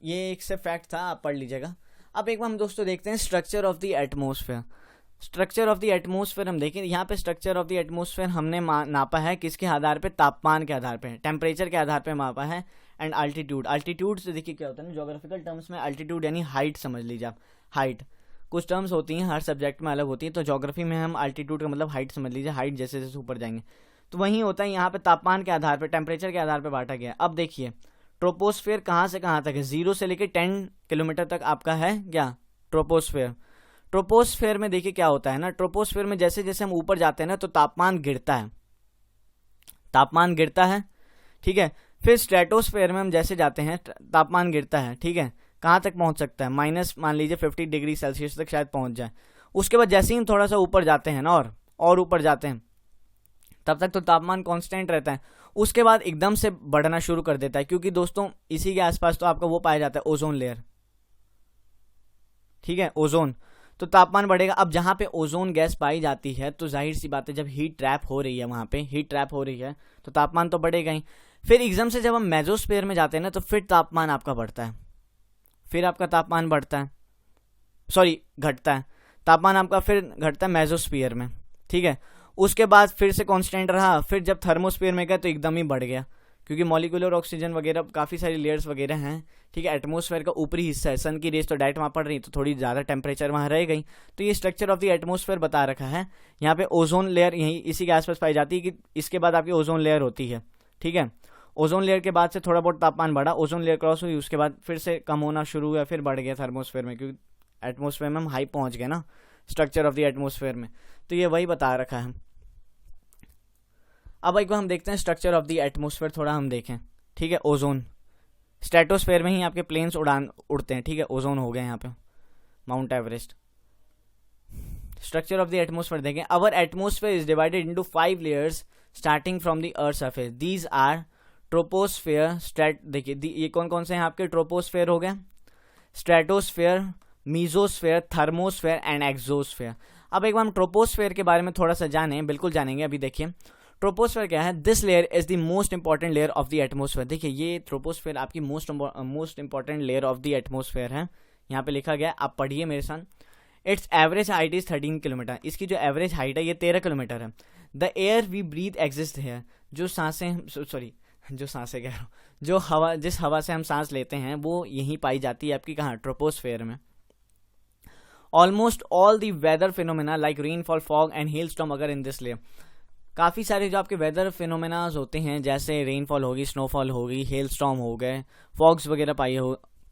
ये एक से फैक्ट था, आप पढ़ लीजिएगा। अब एक बार हम दोस्तों देखते हैं structure of the atmosphere. Structure of the atmosphere हम देखें, यहाँ पे स्ट्रक्चर ऑफ द एटमोसफेयर हमने नापा है किसके आधार पे? तापमान के आधार पे, टेम्परेचर के आधार पे मापा है। And altitude. अल्टीट्यूड से देखिए क्या होता है ना, ज्योग्राफिकल टर्म्स में अल्टीट्यूड यानी हाइट समझ लीजिए आप, हाइट। कुछ टर्म्स होती हैं हर सब्जेक्ट में अलग होती हैं, तो ज्योग्राफी में हम अल्टीट्यूड का मतलब हाइट समझ लीजिए, हाइट जैसे जैसे ऊपर जाएंगे। तो वहीं होता है यहाँ पे तापमान के आधार पर, टेम्परेचर के आधार पर बांटा गया है। अब देखिए ट्रोपोस्फेयर कहाँ से कहाँ तक है, 0 से लेकर 10 किलोमीटर तक आपका है क्या ट्रोपोस्फेयर। ट्रोपोस्फेयर में देखिए क्या होता है ना, ट्रोपोस्फेयर में जैसे जैसे हम ऊपर जाते हैं ना तो तापमान गिरता है, तापमान गिरता है, ठीक है। फिर स्ट्रेटोस्फेयर में हम जैसे जाते हैं तापमान गिरता है, ठीक है। कहाँ तक पहुंच सकता है, माइनस मान लीजिए 50 डिग्री सेल्सियस तक शायद पहुंच जाए। उसके बाद जैसे ही हम थोड़ा सा ऊपर जाते हैं ना और ऊपर जाते हैं, तब तक तो तापमान कांस्टेंट रहता है। उसके बाद एकदम से बढ़ना शुरू कर देता है, क्योंकि दोस्तों इसी के आसपास तो आपका वो पाया जाता है ओजोन लेयर, ठीक है, ओजोन। तो तापमान बढ़ेगा। अब जहां पे ओजोन गैस पाई जाती है तो जाहिर सी बात है जब हीट ट्रैप हो रही है, वहां पे हीट ट्रैप हो रही है तो तापमान तो बढ़ेगा ही। फिर एकदम से जब हम मेसोस्फीयर में जाते हैं ना तो फिर तापमान आपका बढ़ता है, फिर आपका तापमान बढ़ता है, सॉरी घटता है, तापमान आपका फिर घटता है मेसोस्फीयर में, ठीक है। उसके बाद फिर से कांस्टेंट रहा, फिर जब थर्मोस्फीयर में गया तो एकदम ही बढ़ गया, क्योंकि मॉलिक्यूलर ऑक्सीजन वगैरह काफ़ी सारी लेयर्स वगैरह हैं, ठीक है। एटमॉस्फेयर का ऊपरी हिस्सा है, सन की रेस तो डायरेक्ट वहाँ पड़ रही तो थोड़ी ज़्यादा टेम्परेचर वहाँ रह गई। तो ये स्ट्रक्चर ऑफ द एटमॉस्फेयर बता रखा है। यहाँ पे ओजोन लेयर यहीं इसी के आसपास पाई जाती है, कि इसके बाद आपकी ओजोन लेयर होती है, ठीक है। ओजोन लेयर के बाद से थोड़ा बहुत तापमान बढ़ा, ओजोन लेयर क्रॉस हुई, उसके बाद फिर से कम होना शुरू हुआ, फिर बढ़ गया थर्मोस्फेयर में, क्योंकि एटमॉस्फेयर में हम हाई पहुँच गए ना स्ट्रक्चर ऑफ द एटमॉस्फेयर में। तो ये वही बता रखा है। अब एक बार हम देखते हैं स्ट्रक्चर ऑफ द एटमॉस्फेयर, थोड़ा हम देखें, ठीक है। ओजोन, स्ट्रेटोस्फेयर में ही आपके प्लेन्स उड़ते हैं, ठीक है। ओजोन हो गए यहाँ पे, Mount Everest. Structure of the atmosphere देखें। Our atmosphere is divided into 5 layers starting from the earth surface. These are troposphere, देखिए ये कौन कौन से हैं आपके, ट्रोपोस्फेयर हो गया, stratosphere, mesosphere, thermosphere and exosphere. अब एक बार हम ट्रोपोस्फेयर के बारे में थोड़ा सा जानें, बिल्कुल जानेंगे। अभी देखिए ट्रोपोस्फेयर क्या है। This layer is the most important layer of the atmosphere. देखिए ये ट्रोपोस्फेयर आपकी most important layer of the atmosphere है, यहाँ पे लिखा गया, आप पढ़िए मेरे साथ। Its average height is 13 kilometre. इसकी जो एवरेज हाइट है ये 13 किलोमीटर है। The air we breathe exist है, जो सांसें, सॉरी जो सांसें कह रहा हूँ, जो हवा, जिस हवा से हम सांस लेते हैं वो यहीं पाई जाती है आपकी, कहाँ, ट्रोपोस्फेयर में। Almost all the weather phenomena like rainfall, fog and hail storm अगर इन दिस लेयर। काफ़ी सारे जो आपके वेदर फिनोमेनाज होते हैं, जैसे रेनफॉल होगी, स्नोफॉल होगी, हेल स्टॉर्म हो गए, फॉग्स वगैरह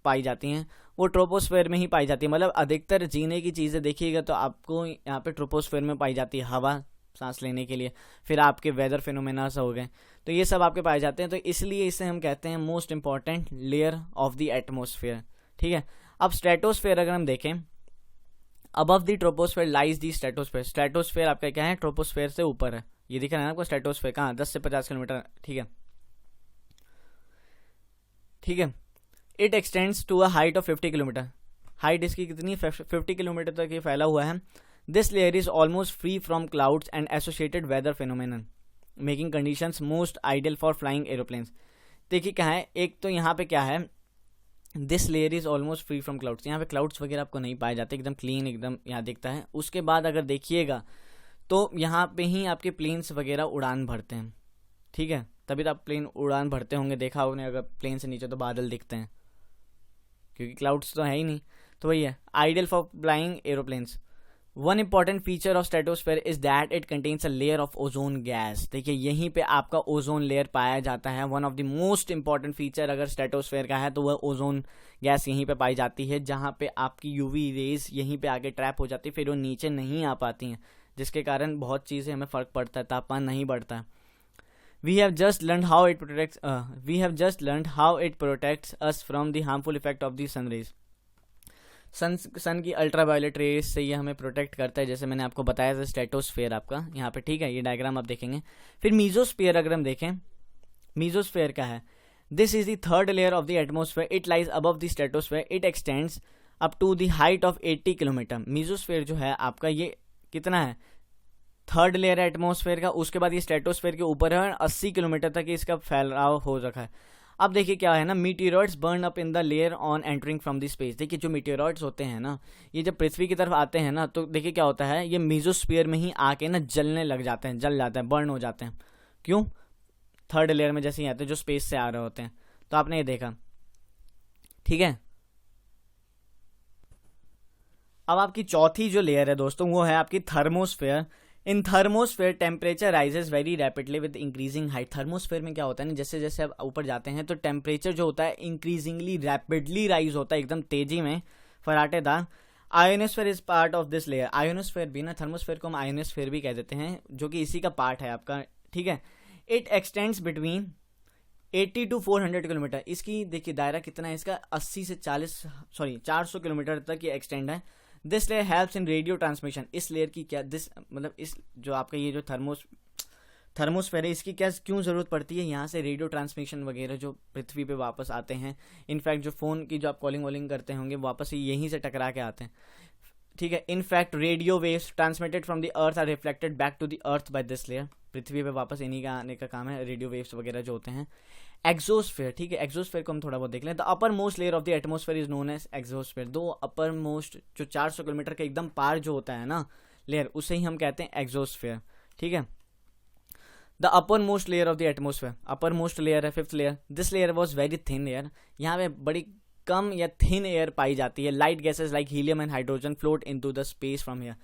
पाई जाती हैं, वो ट्रोपोस्फेयर में ही पाई जाती है। मतलब अधिकतर जीने की चीज़ें देखिएगा तो आपको यहाँ पे ट्रोपोस्फेयर में पाई जाती है, हवा सांस लेने के लिए। फिर आपके वेदर फिनोमेनाज हो गए, तो ये सब आपके पाए जाते हैं, तो इसलिए इसे हम कहते हैं most important layer of the atmosphere, ठीक है। अब स्ट्रेटोस्फेयर अगर हम देखें, above the troposphere lies the stratosphere. Stratosphere आपका क्या है, ट्रोपोस्फेयर से ऊपर है, ये दिख रहा है ना आपको, स्ट्रेटोस्फेयर कहाँ, 10 से 50 किलोमीटर, ठीक है, ठीक है। It extends to a height of 50 kilometre. Height इसकी कितनी, 50 किलोमीटर तक ये फैला हुआ है। This layer is almost free from clouds and associated weather phenomenon, making conditions most ideal for flying aeroplanes. देखिए क्या है, एक तो यहाँ पे क्या है, this layer is almost free from clouds, यहाँ पे क्लाउड्स वगैरह आपको नहीं पाए जाते, एकदम क्लीन एकदम यहाँ दिखता है। उसके बाद अगर देखिएगा तो यहाँ पे ही आपके प्लेन्स वगैरह उड़ान भरते हैं, ठीक है, तभी तो आप प्लेन उड़ान भरते होंगे, देखा होगा अगर प्लेन से नीचे तो बादल दिखते हैं, क्योंकि क्लाउड्स तो है ही नहीं। तो वही है, ideal for flying aeroplanes. One important feature of stratosphere is that it contains a layer of ozone gas. देखिए यहीं पे आपका ओजोन लेयर पाया जाता है। One of the most important feature अगर स्ट्रेटोस्फेयर का है तो वह ओजोन गैस यहीं पे पाई जाती है, जहाँ पे आपकी यूवी रेज यहीं पे आके ट्रैप हो जाती है, फिर वो नीचे नहीं आ पाती हैं, जिसके कारण बहुत चीज़ें हमें फ़र्क पड़ता है, तापमान नहीं बढ़ता है। We have just learned how it protects us from the harmful effect of the sun rays. सन की अल्ट्रावायलेट रेस से ये हमें प्रोटेक्ट करता है, जैसे मैंने आपको बताया था स्ट्रेटोस्फेयर आपका यहाँ पे, ठीक है। ये डायग्राम आप देखेंगे। फिर मीजोस्फेयर अगर हम देखें, मीजोस्फेयर क्या है, this is the third layer of the atmosphere, it lies above the stratosphere, it extends up to the height of 80 kilometre. Mesosphere जो है आपका ये कितना है, थर्ड लेयर है एटमॉस्फेयर का, उसके बाद ये स्ट्रेटोस्फेयर के ऊपर है, 80 किलोमीटर तक इसका फैलाव हो रखा है। अब देखिए क्या है ना, meteoroids burn up in the layer on entering from the space. देखिए जो मीटियोरॉइड्स होते हैं ना, ये जब पृथ्वी की तरफ आते हैं ना, तो देखिए क्या होता है, ये मीजोस्फीयर में ही आके ना जलने लग जाते हैं, जल जाते हैं, बर्न हो जाते हैं। क्यों, थर्ड लेयर में जैसे ही आते हैं जो स्पेस से आ रहे होते हैं, तो आपने ये देखा, ठीक है। अब आपकी चौथी जो लेयर है दोस्तों वो है आपकी thermosphere. In thermosphere temperature rises very rapidly with increasing height. Thermosphere में क्या होता है ना, जैसे जैसे आप ऊपर जाते हैं तो टेम्परेचर जो होता है इंक्रीजिंगली रैपिडली राइज होता है, एकदम तेजी में, फराटेदार। Ionosphere is part of this layer. Ionosphere भी ना, थर्मोस्फेयर को हम आयोनोस्फेयर भी कह देते हैं, जो कि इसी का पार्ट है आपका, ठीक है। It x tends between 80 to 400 kilometre. इसकी देखिए दायरा कितना है इसका, 80 से 400 किलोमीटर तक ये एक्सटेंड है। This layer helps in radio transmission. इस लेयर की क्या दिस मतलब इस जो आपका ये जो थर्मोस्फेयर है इसकी क्या क्यों ज़रूरत पड़ती है, यहाँ से रेडियो ट्रांसमिशन वगैरह जो पृथ्वी पे वापस आते हैं, इनफैक्ट जो फ़ोन की जो आप कॉलिंग वॉलिंग करते होंगे वापस यहीं से टकरा के आते हैं, ठीक है। In fact radio waves transmitted from the earth are reflected back to the earth by this layer. पृथ्वी पे वापस इन्हीं का आने का काम है, रेडियो वेव्स वगैरह जो होते हैं। एक्सोस्फेयर, ठीक है, एक्सोस्फेयर को हम थोड़ा बहुत देख लें। The upper most layer of the atmosphere is known as exosphere. दो अपर मोस्ट जो 400 किलोमीटर के एकदम पार जो होता है ना लेयर, उसे ही हम कहते हैं एक्सोस्फेयर, ठीक है। The upper most layer of the atmosphere, upper most layer है fifth layer. This layer was very thin layer. यहाँ पे बड़ी कम या थिन एयर पाई जाती है। Light gases like helium and hydrogen float into the space from here.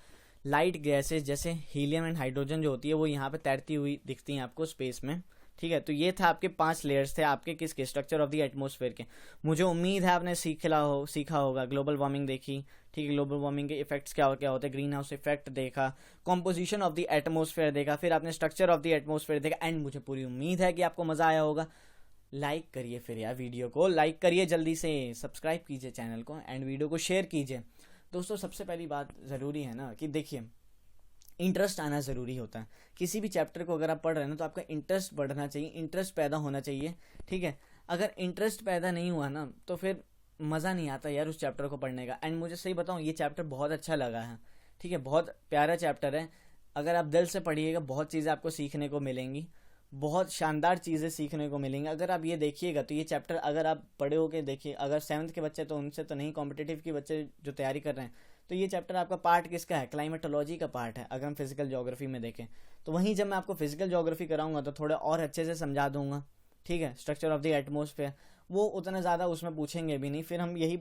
Light gases जैसे हीलियम एंड हाइड्रोजन जो होती है वो यहाँ पे तैरती हुई दिखती हैं आपको स्पेस में, ठीक है। तो ये था आपके 5 लेयर्स थे आपके किसके, स्ट्रक्चर ऑफ द एटमोस्फेयर के। मुझे उम्मीद है आपने सीखा होगा। ग्लोबल वार्मिंग देखी, ठीक है, ग्लोबल वार्मिंग के इफेक्ट्स क्या होते हैं, ग्रीन हाउस इफेक्ट देखा, कॉम्पोजिशन ऑफ द एटमोस्फेयर देखा, फिर आपने स्ट्रक्चर ऑफ द एटमोस्फेयर देखा। एंड मुझे पूरी उम्मीद है कि आपको मजा आया होगा। लाइक करिए फिर यार, वीडियो को लाइक करिए, जल्दी से सब्सक्राइब कीजिए चैनल को, एंड वीडियो को शेयर कीजिए। दोस्तों सबसे पहली बात ज़रूरी है ना कि देखिए इंटरेस्ट आना ज़रूरी होता है। किसी भी चैप्टर को अगर आप पढ़ रहे हैं ना तो आपका इंटरेस्ट बढ़ना चाहिए, इंटरेस्ट पैदा होना चाहिए, ठीक है। अगर इंटरेस्ट पैदा नहीं हुआ ना तो फिर मज़ा नहीं आता यार उस चैप्टर को पढ़ने का। एंड मुझे सही बताऊँ ये चैप्टर बहुत अच्छा लगा है, ठीक है, बहुत प्यारा चैप्टर है। अगर आप दिल से पढ़िएगा बहुत चीज़ें आपको सीखने को मिलेंगी, बहुत शानदार चीज़ें सीखने को मिलेंगी। अगर आप ये देखिएगा तो ये चैप्टर अगर आप पढ़े हो के देखिए, अगर 7th के बच्चे तो उनसे तो नहीं, कॉम्पिटिटिव के बच्चे जो तैयारी कर रहे हैं, तो ये चैप्टर आपका पार्ट किसका है, क्लाइमेटोलॉजी का पार्ट है। अगर हम फिजिकल ज्योग्राफी में देखें तो वहीं जब मैं आपको फिजिकल ज्योग्राफी कराऊंगा तो थोड़ा और अच्छे से समझा दूंगा, ठीक है। स्ट्रक्चर ऑफ द एटमोस्फेयर वो उतना ज़्यादा उसमें पूछेंगे भी नहीं, फिर हम यही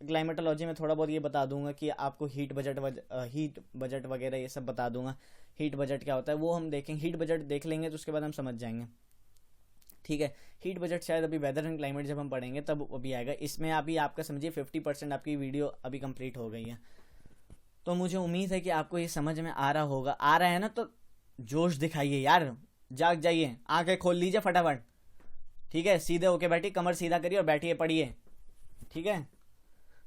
क्लाइमेटोलॉजी में थोड़ा बहुत ये बता दूंगा कि आपको हीट बजट वगैरह ये सब बता दूंगा। हीट बजट क्या होता है वो हम देखेंगे, हीट बजट देख लेंगे तो उसके बाद हम समझ जाएंगे, ठीक है। हीट बजट शायद अभी वेदर एंड क्लाइमेट जब हम पढ़ेंगे तब अभी आएगा। इसमें अभी आपका समझिए 50% आपकी वीडियो अभी कंप्लीट हो गई है। तो मुझे उम्मीद है कि आपको ये समझ में आ रहा है ना, तो जोश दिखाइए यार, जाग जाइए, आंखें खोल लीजिए फटाफट, ठीक है। सीधे होके बैठिए, कमर सीधा करिए और बैठिए पढ़िए, ठीक है।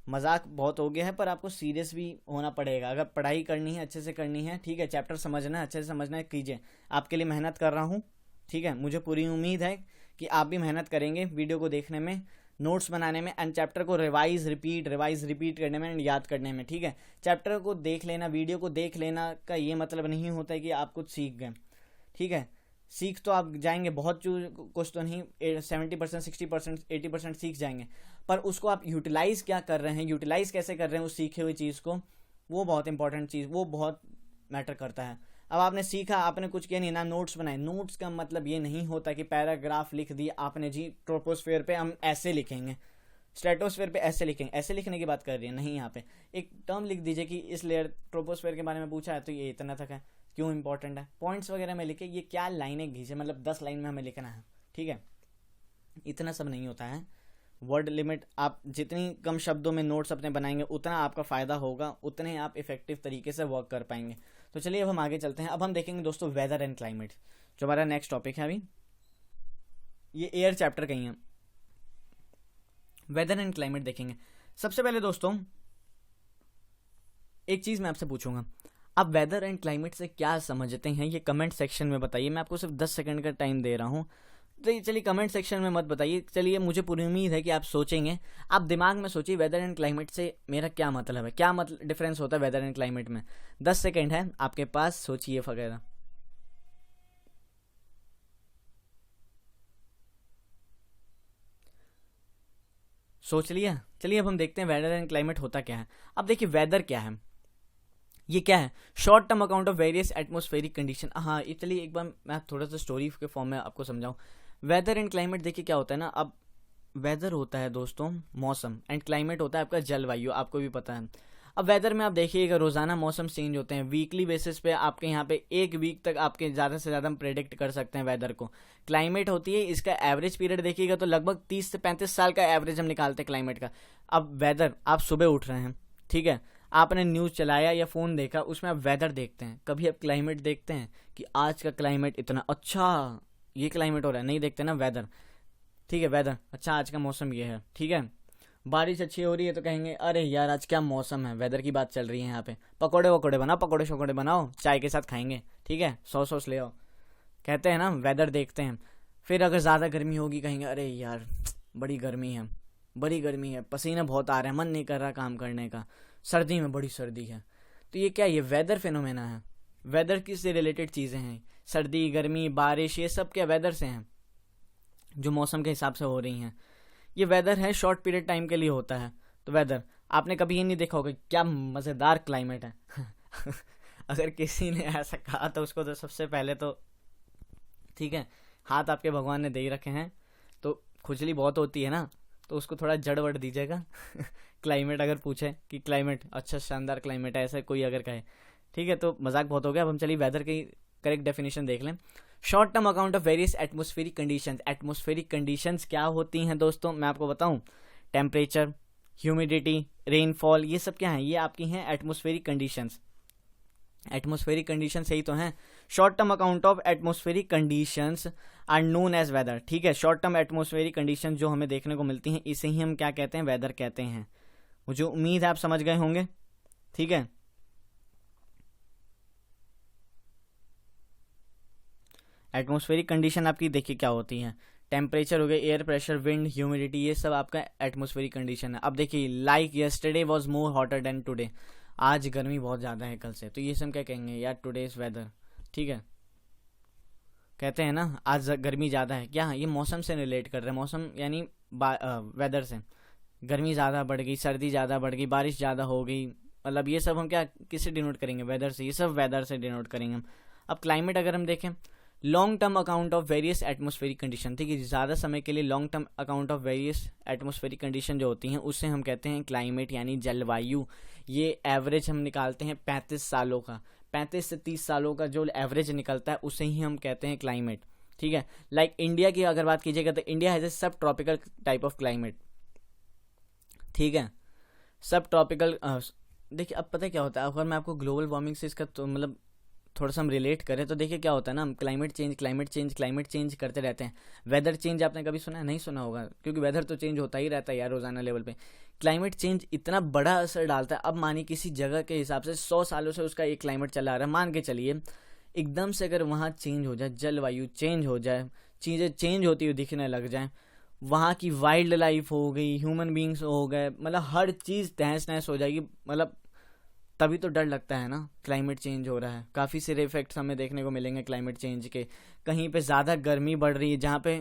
मजाक बहुत हो गया है पर आपको सीरियस भी होना पड़ेगा। अगर पढ़ाई करनी है अच्छे से करनी है, ठीक है, चैप्टर समझना है अच्छे से समझना है, कीजिए। आपके लिए मेहनत कर रहा हूँ, ठीक है। मुझे पूरी उम्मीद है कि आप भी मेहनत करेंगे वीडियो को देखने में, नोट्स बनाने में, एंड चैप्टर को रिवाइज रिपीट करने में एंड याद करने में, ठीक है। चैप्टर को देख लेना, वीडियो को देख लेना का ये मतलब नहीं होता है कि आप कुछ सीख गए, ठीक है। सीख तो आप जाएंगे, बहुत कुछ तो नहीं, 70%, 60%, 80% सीख जाएंगे, पर उसको आप यूटिलाइज क्या कर रहे हैं, यूटिलाइज कैसे कर रहे हैं उस सीखे हुई चीज़ को, वो बहुत इंपॉर्टेंट चीज़, वो बहुत मैटर करता है। अब आपने सीखा, आपने कुछ किया नहीं ना, नोट्स बनाए। नोट्स का मतलब ये नहीं होता कि पैराग्राफ लिख दिया आपने जी, ट्रोपोस्फेयर पे हम ऐसे लिखेंगे, स्ट्रेटोस्फेयर पे ऐसे लिखेंगे, ऐसे लिखने की बात कर रही है नहीं। यहाँ पे एक टर्म लिख दीजिए कि इस लेयर ट्रोपोस्फेयर के बारे में पूछा है तो ये इतना तक है, क्यों इंपॉर्टेंट है, पॉइंट्स वगैरह में लिखे, ये क्या लाइनें घींचे, मतलब 10 लाइन में हमें लिखना है, ठीक है। इतना सब नहीं होता है। वर्ड लिमिट, आप जितनी कम शब्दों में नोट्स अपने बनाएंगे उतना आपका फ़ायदा होगा, उतने आप इफेक्टिव तरीके से वर्क कर पाएंगे। तो चलिए अब हम आगे चलते हैं। अब हम देखेंगे दोस्तों वेदर एंड क्लाइमेट, जो हमारा नेक्स्ट टॉपिक है। अभी ये एयर चैप्टर कहीं है, वेदर एंड क्लाइमेट देखेंगे। सबसे पहले दोस्तों एक चीज़ मैं आपसे पूछूंगा, आप वेदर एंड क्लाइमेट से क्या समझते हैं ये कमेंट सेक्शन में बताइए। मैं आपको सिर्फ 10 सेकंड का टाइम दे रहा हूँ, तो चलिए कमेंट सेक्शन में मत बताइए। चलिए मुझे पूरी उम्मीद है कि आप सोचेंगे, आप दिमाग में सोचिए वेदर एंड क्लाइमेट से मेरा क्या मतलब है, क्या मतलब डिफरेंस होता है वेदर एंड क्लाइमेट में। 10 सेकंड है आपके पास, सोचिए वगैरह। सोच लिया? चलिए अब हम देखते हैं वेदर एंड क्लाइमेट होता क्या है। अब देखिए वेदर क्या है, ये क्या है, short term account of various atmospheric condition. हाँ, चलिए एक बार मैं थोड़ा सा स्टोरी के फॉर्म में आपको समझाऊं। वेदर एंड क्लाइमेट देखिए क्या होता है ना, अब वेदर होता है दोस्तों मौसम, एंड क्लाइमेट होता है आपका जलवायु, आपको भी पता है। अब वेदर में आप देखिएगा रोजाना मौसम चेंज होते हैं, वीकली बेसिस पे आपके यहाँ पे एक वीक तक आपके ज़्यादा से ज़्यादा हम प्रेडिक्ट कर सकते हैं वेदर को। क्लाइमेट होती है, इसका एवरेज पीरियड देखिएगा तो लगभग 30 से 35 साल का एवरेज हम निकालते हैं क्लाइमेट का। अब वेदर, आप सुबह उठ रहे हैं, ठीक है, आपने न्यूज़ चलाया या फ़ोन देखा, उसमें आप वेदर देखते हैं, कभी आप क्लाइमेट देखते हैं कि आज का क्लाइमेट इतना अच्छा, ये क्लाइमेट हो रहा है, नहीं देखते ना वेदर। ठीक है, वेदर अच्छा, आज का मौसम ये है, ठीक है, बारिश अच्छी हो रही है तो कहेंगे अरे यार आज क्या मौसम है, वेदर की बात चल रही है यहाँ पे, पकौड़े वकौड़े बनाओ, पकौड़े शकोड़े बनाओ, चाय के साथ खाएंगे, ठीक है, सॉस ले आओ, कहते हैं ना वेदर देखते हैं। फिर अगर ज़्यादा गर्मी होगी कहेंगे अरे यार बड़ी गर्मी है, बड़ी गर्मी है, पसीना बहुत आ रहा है, मन नहीं कर रहा काम करने का, सर्दी में बड़ी सर्दी है। तो ये क्या, ये वेदर फिनोमेना है, वेदर की से रिलेटेड चीज़ें हैं, सर्दी गर्मी बारिश ये सब क्या वेदर से हैं, जो मौसम के हिसाब से हो रही हैं। ये वेदर है, शॉर्ट पीरियड टाइम के लिए होता है। तो वेदर आपने कभी ये नहीं देखा होगा क्या मज़ेदार क्लाइमेट है अगर किसी ने ऐसा कहा तो उसको तो सबसे पहले तो, ठीक है, हाथ आपके भगवान ने दे ही रखे हैं, तो खुजली बहुत होती है ना, तो उसको थोड़ा जड़ वड़ दीजिएगा क्लाइमेट अगर पूछे कि क्लाइमेट अच्छा शानदार क्लाइमेट है, ऐसा कोई अगर कहे, ठीक है, तो मजाक बहुत हो गया। अब हम चलिए वेदर की करेक्ट डेफिनेशन देख लें। Short term account of various atmospheric conditions. Atmospheric conditions क्या होती हैं दोस्तों, मैं आपको बताऊं, टेम्परेचर, ह्यूमिडिटी, रेनफॉल, ये सब क्या है, ये आपकी हैं एटमोस्फेरिक कंडीशंस। एटमोस्फेरिक कंडीशन सही तो हैं। Short term account of atmospheric conditions are known as weather. ठीक है, शॉर्ट टर्म एटमोस्फेरिक कंडीशन जो हमें देखने को मिलती हैं इसे ही हम क्या कहते हैं, वेदर कहते हैं। मुझे उम्मीद है आप समझ गए होंगे, ठीक है। एटमोस्फेरिक कंडीशन आपकी देखिए क्या होती है, टेम्परेचर हो गया, एयर प्रेशर, विंड, ह्यूमिडिटी, ये सब आपका एटमोस्फेरिक कंडीशन है। अब देखिए like yesterday was more hotter then today, आज गर्मी बहुत ज़्यादा है कल से, तो ये सब क्या कहेंगे यार, टुडेज वेदर, ठीक है, कहते हैं ना आज गर्मी ज़्यादा है, क्या ये मौसम से रिलेट कर रहे हैं, मौसम यानी वेदर से, गर्मी ज़्यादा बढ़ गई, सर्दी ज़्यादा बढ़ गई, बारिश ज़्यादा हो गई, मतलब ये सब हम क्या किससे डिनोट करेंगे, वेदर से, ये सब वेदर से डिनोट करेंगे हम। अब क्लाइमेट अगर हम देखें, long term account of various atmospheric condition, ठीक है, ज़्यादा समय के लिए long term account of various atmospheric condition जो होती हैं उससे हम कहते हैं क्लाइमेट यानी जलवायु। ये एवरेज हम निकालते हैं 35 सालों का, 35 से 30 सालों का जो एवरेज निकलता है उसे ही हम कहते हैं क्लाइमेट, ठीक है। लाइक इंडिया की अगर बात कीजिएगा तो इंडिया हैज़ ए सब ट्रॉपिकल टाइप ऑफ क्लाइमेट, ठीक है, सब ट्रॉपिकल। देखिए अब पता क्या होता है, अगर मैं आपको ग्लोबल वार्मिंग से इसका तो मतलब थोड़ा सा हम रिलेट करें तो देखिए क्या होता है ना, हम क्लाइमेट चेंज करते रहते हैं। वेदर चेंज आपने कभी सुना है, नहीं सुना होगा, क्योंकि वेदर तो चेंज होता ही रहता है यार रोजाना लेवल पे। क्लाइमेट चेंज इतना बड़ा असर डालता है, अब मानिए किसी जगह के हिसाब से 100 सालों से उसका एक क्लाइमेट चला आ रहा है, मान के चलिए एकदम से अगर वहाँ चेंज हो जाए, जलवायु चेंज हो जाए, चीज़ें चेंज होती हुई दिखने लग जाए, वहाँ की वाइल्ड लाइफ हो गई, ह्यूमन बींग्स हो गए, मतलब हर चीज़ तहस नहस हो जाएगी, मतलब तभी तो डर लगता है ना, क्लाइमेट चेंज हो रहा है, काफ़ी सारे इफेक्ट्स हमें देखने को मिलेंगे क्लाइमेट चेंज के। कहीं पे ज़्यादा गर्मी बढ़ रही है, जहाँ पे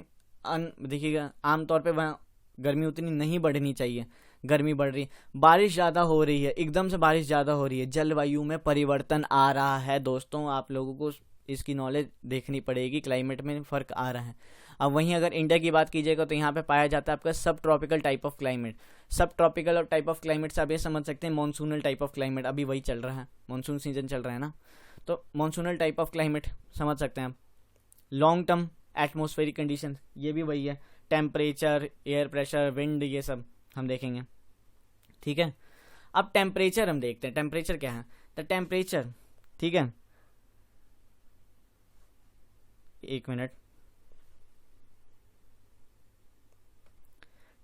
देखिएगा आमतौर पे वहाँ गर्मी उतनी नहीं बढ़नी चाहिए, गर्मी बढ़ रही है, बारिश ज़्यादा हो रही है, एकदम से बारिश ज़्यादा हो रही है, जलवायु में परिवर्तन आ रहा है दोस्तों, आप लोगों को इसकी नॉलेज देखनी पड़ेगी, क्लाइमेट में फ़र्क आ रहा है। अब वहीं अगर इंडिया की बात कीजिएगा तो यहाँ पे पाया जाता है आपका सब ट्रॉपिकल टाइप ऑफ क्लाइमेट। सब ट्रॉपिकल टाइप ऑफ क्लाइमेट से आप ये समझ सकते हैं मॉनसूनल टाइप ऑफ क्लाइमेट, अभी वही चल रहा है, मॉनसून सीजन चल रहा है ना, तो मॉनसूनल टाइप ऑफ क्लाइमेट समझ सकते हैं आप। लॉन्ग टर्म एटमोस्फेरिक कंडीशन ये भी वही है, टेम्परेचर, एयर प्रेशर, विंड, ये सब हम देखेंगे, ठीक है। अब टेम्परेचर हम देखते हैं, टेम्परेचर क्या है, तो टेम्परेचर, ठीक है, एक मिनट,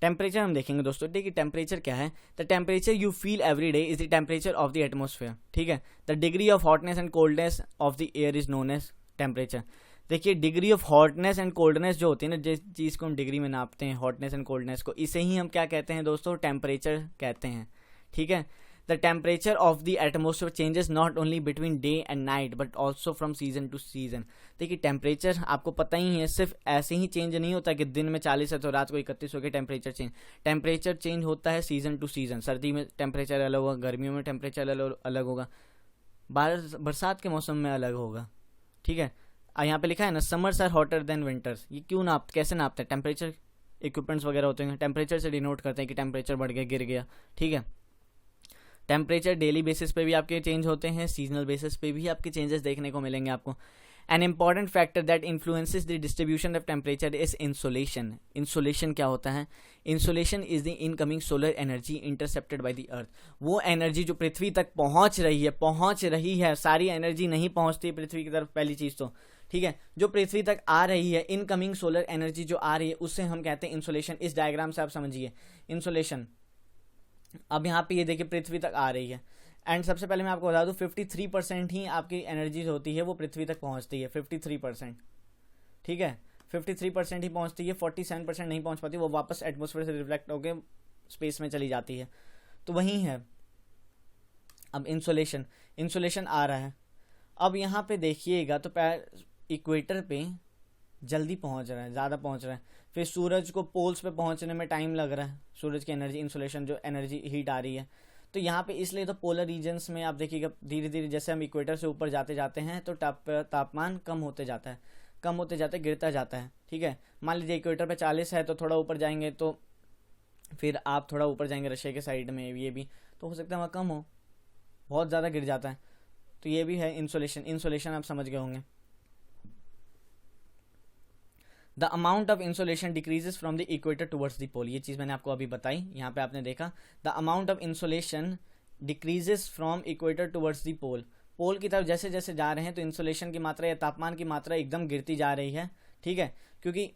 टेम्परेचर हम देखेंगे दोस्तों। देखिए टेम्परेचर क्या है, the temperature you feel every day is the temperature of the atmosphere, ठीक है। The degree of hotness and coldness of the air is known as temperature. देखिए degree of hotness and coldness जो होती है ना, जिस चीज़ को हम डिग्री में नापते हैं, हॉटनेस एंड कोल्डनेस को, इसे ही हम क्या कहते हैं दोस्तों, टेम्परेचर कहते हैं, ठीक है। The temperature of the atmosphere changes not only between day and night but also from season two season. देखिए टेम्परेचर आपको पता ही है, सिर्फ ऐसे ही चेंज नहीं होता कि दिन में 40 है तो रात को 31 हो गया टेम्परेचर चेंज। टेम्परेचर चेंज होता है सीजन टू सीजन, सर्दी में टेम्परेचर अलग होगा, गर्मियों में टेम्परेचर अलग होगा, बरसात के मौसम में अलग होगा, ठीक है। यहाँ पे लिखा है ना, summers are hotter than winters, ये क्यों कैसे नापते हैं? टेम्परेचर इक्विपमेंट्स वगैरह होते हैं, टेम्परेचर से डिनोट करते हैं कि टेम्परेचर बढ़ गया, गिर गया, ठीक है। टेम्परेचर डेली बेसिस पे भी आपके चेंज होते हैं, सीजनल बेसिस पे भी आपके चेंजेस देखने को मिलेंगे आपको। An important factor that influences the distribution of temperature is insolation. Insolation क्या होता है? Insolation is the incoming solar energy intercepted bye the अर्थ। वो एनर्जी जो पृथ्वी तक पहुंच रही है, सारी एनर्जी नहीं पहुंचती पृथ्वी की तरफ, पहली चीज तो, ठीक है। जो पृथ्वी तक आ रही है, इनकमिंग सोलर एनर्जी जो आ रही है, उससे हम कहते हैं इंसोलेशन। इस डायग्राम से आप समझिए इंसोलेशन। अब यहाँ पे ये देखिए पृथ्वी तक आ रही है, एंड सबसे पहले मैं आपको बता दूं 53% ही आपकी एनर्जी होती है वो पृथ्वी तक पहुंचती है, 53%, ठीक है। 53% ही पहुंचती है, 47% नहीं पहुंच पाती, वो वापस एटमॉस्फेयर से रिफ्लेक्ट होकर स्पेस में चली जाती है। तो वही है। अब इंसुलेशन आ रहा है। अब यहाँ पे देखिएगा तो इक्वेटर पे जल्दी पहुंच रहा है, ज़्यादा पहुंच रहा है, फिर सूरज को पोल्स पे पहुंचने में टाइम लग रहा है, सूरज की एनर्जी, इंसुलेशन जो एनर्जी हीट आ रही है। तो यहाँ पे इसलिए तो पोलर रीजन्स में आप देखिएगा धीरे धीरे जैसे हम इक्वेटर से ऊपर जाते जाते हैं तो तापमान कम होते जाता है, गिरता जाता है, ठीक है। मान लीजिए इक्वेटर पे 40 है, तो थोड़ा ऊपर जाएंगे तो फिर आप थोड़ा ऊपर जाएंगे रशिया के साइड में, ये भी तो हो सकता है वहाँ कम हो, बहुत ज़्यादा गिर जाता है। तो ये भी है इंसुलेशन आप समझ गए होंगे। The amount of insolation decreases from the equator towards the pole, ये चीज़ मैंने आपको अभी बताई, यहाँ पे आपने देखा the amount of insolation decreases from equator towards the pole. Pole की तरफ जैसे जैसे जा रहे हैं तो इंसुलेशन की मात्रा या तापमान की मात्रा एकदम गिरती जा रही है, ठीक है, क्योंकि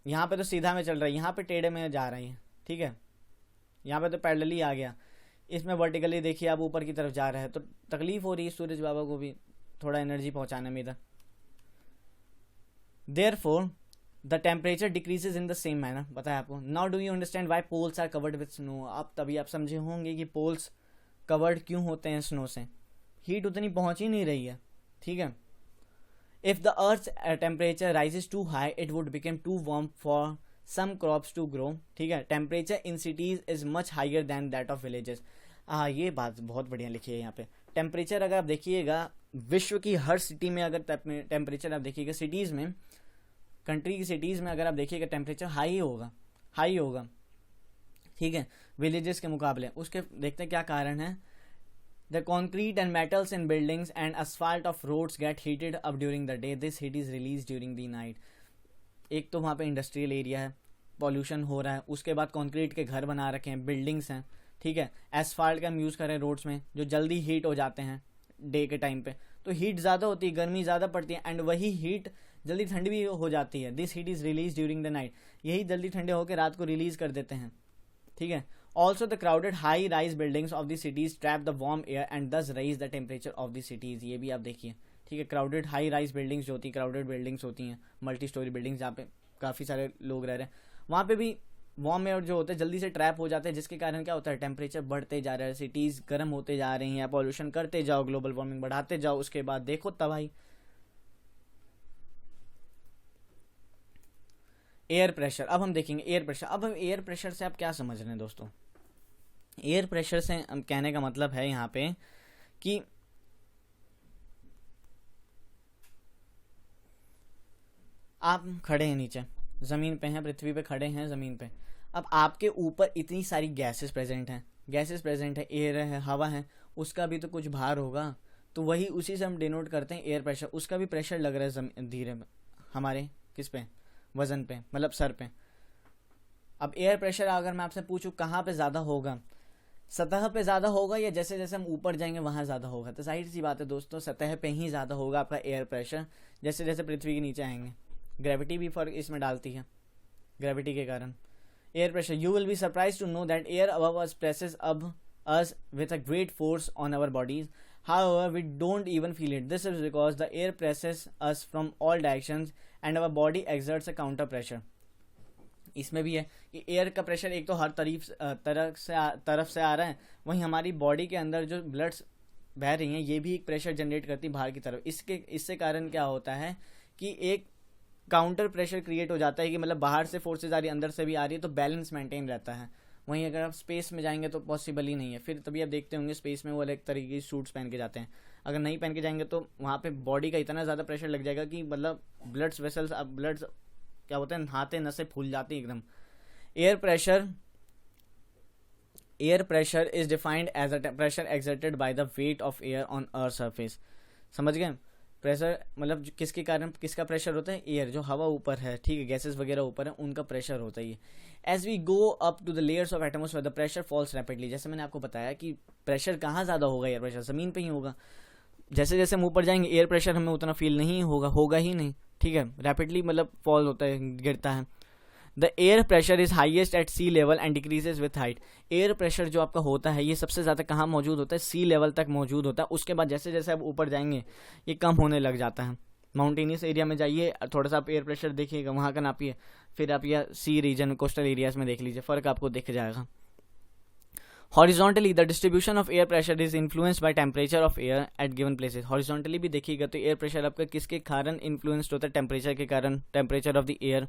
यहाँ पे तो सीधा में चल रहा है, यहाँ पे टेढ़े में जा रही है, ठीक है। यहाँ पे तो पैरेलली आ गया, इसमें वर्टिकली देखिए आप ऊपर की तरफ जा रहा है, तो तकलीफ हो रही है सूरज बाबा को भी थोड़ा एनर्जी पहुँचाने में इधर। Therefore the temperature decreases in the same manner, बताया आपको। Now do you understand why poles are covered with snow. अब तभी आप समझे होंगे कि पोल्स कवर्ड क्यों होते हैं स्नो से, हीट उतनी पहुंच ही नहीं रही है, ठीक है। If the earth temperature rises to high it would become too warm for some crops to grow, ठीक है। Temperature in cities is much higher than that of villages. ये बात बहुत बढ़िया लिखी है यहाँ पे। टेम्परेचर अगर आप देखिएगा विश्व की हर सिटी में, अगर टेम्परेचर आप देखिएगा सिटीज़ में, कंट्री की सिटीज़ में अगर आप देखिएगा टेम्परेचर हाई होगा, ठीक है, विलेजेस के मुकाबले। उसके देखते हैं क्या कारण है। The concrete and metals in buildings and asphalt of roads get heated up during the day, this heat is release during the night. एक तो वहाँ पे इंडस्ट्रियल एरिया है, पॉल्यूशन हो रहा है, उसके बाद कॉन्क्रीट के घर बना रखे हैं, बिल्डिंग्स हैं, ठीक है। एसफाल्ट का हम यूज़ करें रोड्स में, जो जल्दी हीट हो जाते हैं डे के टाइम पे, तो हीट ज़्यादा होती है, गर्मी ज़्यादा पड़ती है, एंड वही हीट जल्दी ठंडी भी हो जाती है। This heat is release during the night, यही जल्दी ठंडे होकर रात को रिलीज कर देते हैं, ठीक है। Also the crowded high rise buildings of the cities trap the warm air and thus raise the temperature of the cities, ये भी आप देखिए, ठीक है। क्राउडेड हाई राइज बिल्डिंग्स जो होती है, क्राउडेड बिल्डिंग्स होती हैं, मल्टी स्टोरी बिल्डिंग्स जहाँ पे काफ़ी सारे लोग रह रहे हैं, वहाँ पे भी वार्म एयर जो होते हैं जल्दी से ट्रैप हो जाते हैं, जिसके कारण क्या होता है, टेम्परेचर बढ़ते जा रहा है, सिटीज़ गर्म होते जा रही हैं, पॉल्यूशन करते जाओ, ग्लोबल वार्मिंग बढ़ाते जाओ, उसके बाद देखो तबाही। एयर प्रेशर, अब हम देखेंगे एयर प्रेशर। अब हम एयर प्रेशर से आप क्या समझ रहे हैं दोस्तों? एयर प्रेशर से हम कहने का मतलब है यहाँ पे कि आप खड़े हैं नीचे ज़मीन पे हैं, पृथ्वी पे खड़े हैं ज़मीन पे, अब आपके ऊपर इतनी सारी गैसेस प्रेजेंट हैं, एयर है, हवा है, उसका भी तो कुछ भार होगा, तो वही उसी से हम डिनोट करते हैं एयर प्रेशर। उसका भी प्रेशर लग रहा है धीरे हमारे किस पे, वजन पे, मतलब सर पे। अब एयर प्रेशर अगर मैं आपसे पूछूं कहाँ पे ज़्यादा होगा, सतह पे ज़्यादा होगा या जैसे जैसे हम ऊपर जाएंगे वहाँ ज़्यादा होगा? तो जाहिर सी बात है दोस्तों, सतह पे ही ज़्यादा होगा आपका एयर प्रेशर, जैसे जैसे पृथ्वी के नीचे आएंगे। ग्रेविटी भी फर्क इसमें डालती है, ग्रेविटी के कारण air pressure. You will be surprise to know that air above us presses upon us with a great force on our bodies, however we don't even feel it. This is because the air presses us from all directions and our body exerts a counter pressure. इसमें भी है कि एयर का प्रेशर एक तो हर तरफ से आ रहा है, वहीं हमारी बॉडी के अंदर जो ब्लड्स बह रही हैं ये भी एक प्रेशर जनरेट करती है बाहर की तरफ। इससे कारण क्या होता है कि एक काउंटर प्रेशर क्रिएट हो जाता है कि मतलब बाहर से फोर्सेज आ रही है, अंदर से भी आ रही है, तो बैलेंस मेंटेन रहता है। वहीं अगर आप स्पेस में जाएंगे तो पॉसिबल ही नहीं है। फिर तभी आप देखते होंगे स्पेस में वो अलग तरीके की सूट्स पहन के जाते हैं। अगर नहीं पहन के जाएंगे तो वहाँ पे बॉडी का इतना ज़्यादा प्रेशर लग जाएगा कि मतलब ब्लड्स वेसल्स, अब ब्लड्स क्या होते हैं, नहाते नसें फूल जाती हैं एकदम। Air pressure is defined as a pressure exerted by the weight of air on earth surface. समझ गए? प्रेशर मतलब किसके कारण किसका प्रेशर होता है? एयर, जो हवा ऊपर है, ठीक है, गैसेस वगैरह ऊपर है, उनका प्रेशर होता है। As we go up to the layers of atmosphere the pressure falls rapidly. जैसे मैंने आपको बताया कि प्रेशर कहाँ ज़्यादा होगा, एयर प्रेशर ज़मीन पे ही होगा। जैसे जैसे हम ऊपर जाएंगे एयर प्रेशर हमें उतना फील नहीं होगा ही नहीं, ठीक है, रैपिडली मतलब फॉल होता है, गिरता है। The air pressure is highest at sea level and decreases with height. Air pressure जो आपका होता है ये सबसे ज़्यादा कहाँ मौजूद होता है? सी लेवल तक मौजूद होता है। उसके बाद जैसे जैसे आप ऊपर जाएंगे ये कम होने लग जाता है। माउंटेनियस एरिया में जाइए, थोड़ा सा आप एयर प्रेशर देखिएगा, वहाँ का नापिए, फिर आप या सी रीजन कोस्टल एरियाज में देख लीजिए, फ़र्क आपको दिख जाएगा। Horizontally the distribution of air pressure is influenced by temperature of air at given places. Horizontally भी देखिएगा तो एयर प्रेशर आपका किसके कारण इन्फ्लुएंस्ड होता है? टेम्परेचर के कारण, टेम्परेचर ऑफ द एयर,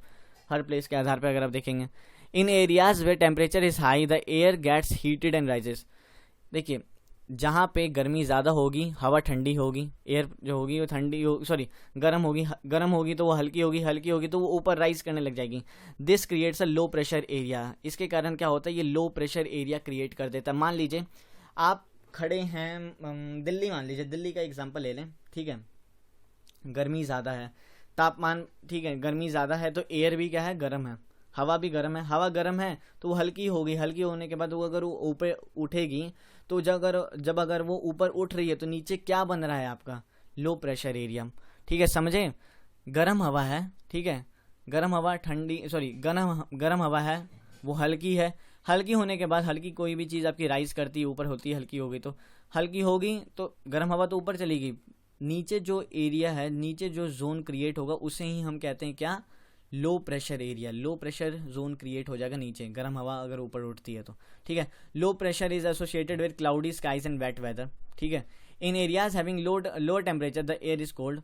हर प्लेस के आधार पर अगर आप देखेंगे। In areas where temperature is high the air gets heated and rises. देखिए जहाँ पे गर्मी ज़्यादा होगी हवा ठंडी होगी, एयर जो होगी वो ठंडी हो, सॉरी गर्म होगी तो वो हल्की होगी तो वो ऊपर राइज करने लग जाएगी। This creates a low pressure area. इसके कारण क्या होता है? ये लो प्रेशर एरिया क्रिएट कर देता है। मान लीजिए आप खड़े हैं दिल्ली, मान लीजिए दिल्ली का एग्जांपल ले लें, ठीक है, गर्मी ज़्यादा है, तापमान, ठीक है, गर्मी ज़्यादा है तो एयर भी क्या है? गर्म है, हवा भी गर्म है। हवा गर्म है तो वो हल्की होगी, हल्की होने के बाद वो अगर वो ऊपर उठेगी तो जब अगर वो ऊपर उठ रही है तो नीचे क्या बन रहा है आपका? लो प्रेशर एरिया, ठीक है, समझे? गर्म हवा है, ठीक है, गर्म हवा ठंडी, सॉरी गर्म हवा है, वो हल्की है, हल्की होने के बाद हल्की कोई भी चीज़ आपकी राइज करती है ऊपर होती है, हल्की होगी तो गर्म हवा तो ऊपर चलेगी, नीचे जो एरिया है, नीचे जो जोन क्रिएट होगा उसे ही हम कहते हैं क्या? लो pressure area. Low pressure zone create हो जाएगा नीचे, गर्म हवा अगर ऊपर उठती है तो, ठीक है। Low pressure is associated with cloudy skies and wet weather, ठीक है। In areas having lower temperature the air is cold.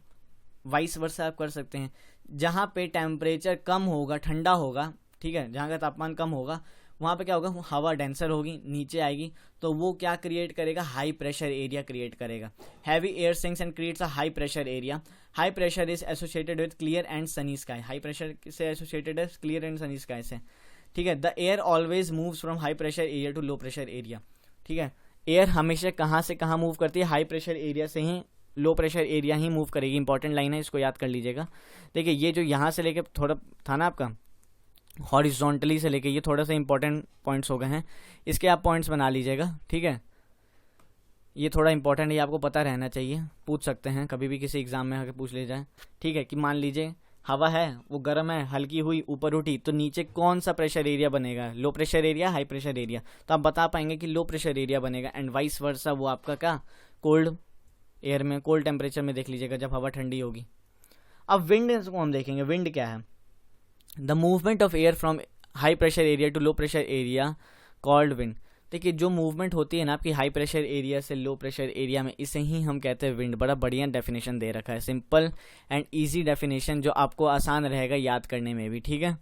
Vice versa आप कर सकते हैं, जहाँ पे टेम्परेचर कम होगा, ठंडा होगा, ठीक है, जहाँ का तापमान कम होगा वहाँ पे क्या होगा? हवा डेंसर होगी, नीचे आएगी तो वो क्या क्रिएट करेगा? हाई प्रेशर एरिया क्रिएट करेगा। Heavy air sinks and creates a high pressure area. High pressure is associated with clear and sunny sky. High pressure से एसोसिएटेड है क्लियर एंड सनी स्काई से, ठीक है। The air always moves from high pressure area to low pressure area, ठीक है। एयर हमेशा कहाँ से कहाँ मूव करती है? हाई प्रेशर एरिया से ही लो प्रेशर एरिया ही मूव करेगी। इंपॉर्टेंट लाइन है, इसको याद कर लीजिएगा। देखिए ये जो यहाँ से लेके थोड़ा था ना आपका हॉरिजॉन्टली से लेके, ये थोड़ा सा इंपॉर्टेंट पॉइंट्स हो गए हैं, इसके आप पॉइंट्स बना लीजिएगा, ठीक है। ये थोड़ा इंपॉर्टेंट है, आपको पता रहना चाहिए, पूछ सकते हैं कभी भी किसी एग्जाम में आके पूछ ले जाए, ठीक है। कि मान लीजिए हवा है, वो गर्म है, हल्की हुई, ऊपर उठी तो नीचे कौन सा प्रेशर एरिया बनेगा? लो pressure area, high pressure area. तो आप बता पाएंगे कि लो प्रेशर एरिया बनेगा। एंड वाइस वर्सा वो आपका क्या? कोल्ड एयर में, कोल्ड टेम्परेचर में देख लीजिएगा जब हवा ठंडी होगी। अब विंड को हम देखेंगे, विंड क्या है? The movement of air from high pressure area to low pressure area called wind. देखिए जो मूवमेंट होती है ना आपकी हाई प्रेशर एरिया से लो प्रेशर एरिया में, इसे ही हम कहते हैं विंड। बड़ा बढ़िया डेफिनेशन दे रखा है, सिंपल एंड इजी डेफिनेशन, जो आपको आसान रहेगा याद करने में भी, ठीक है।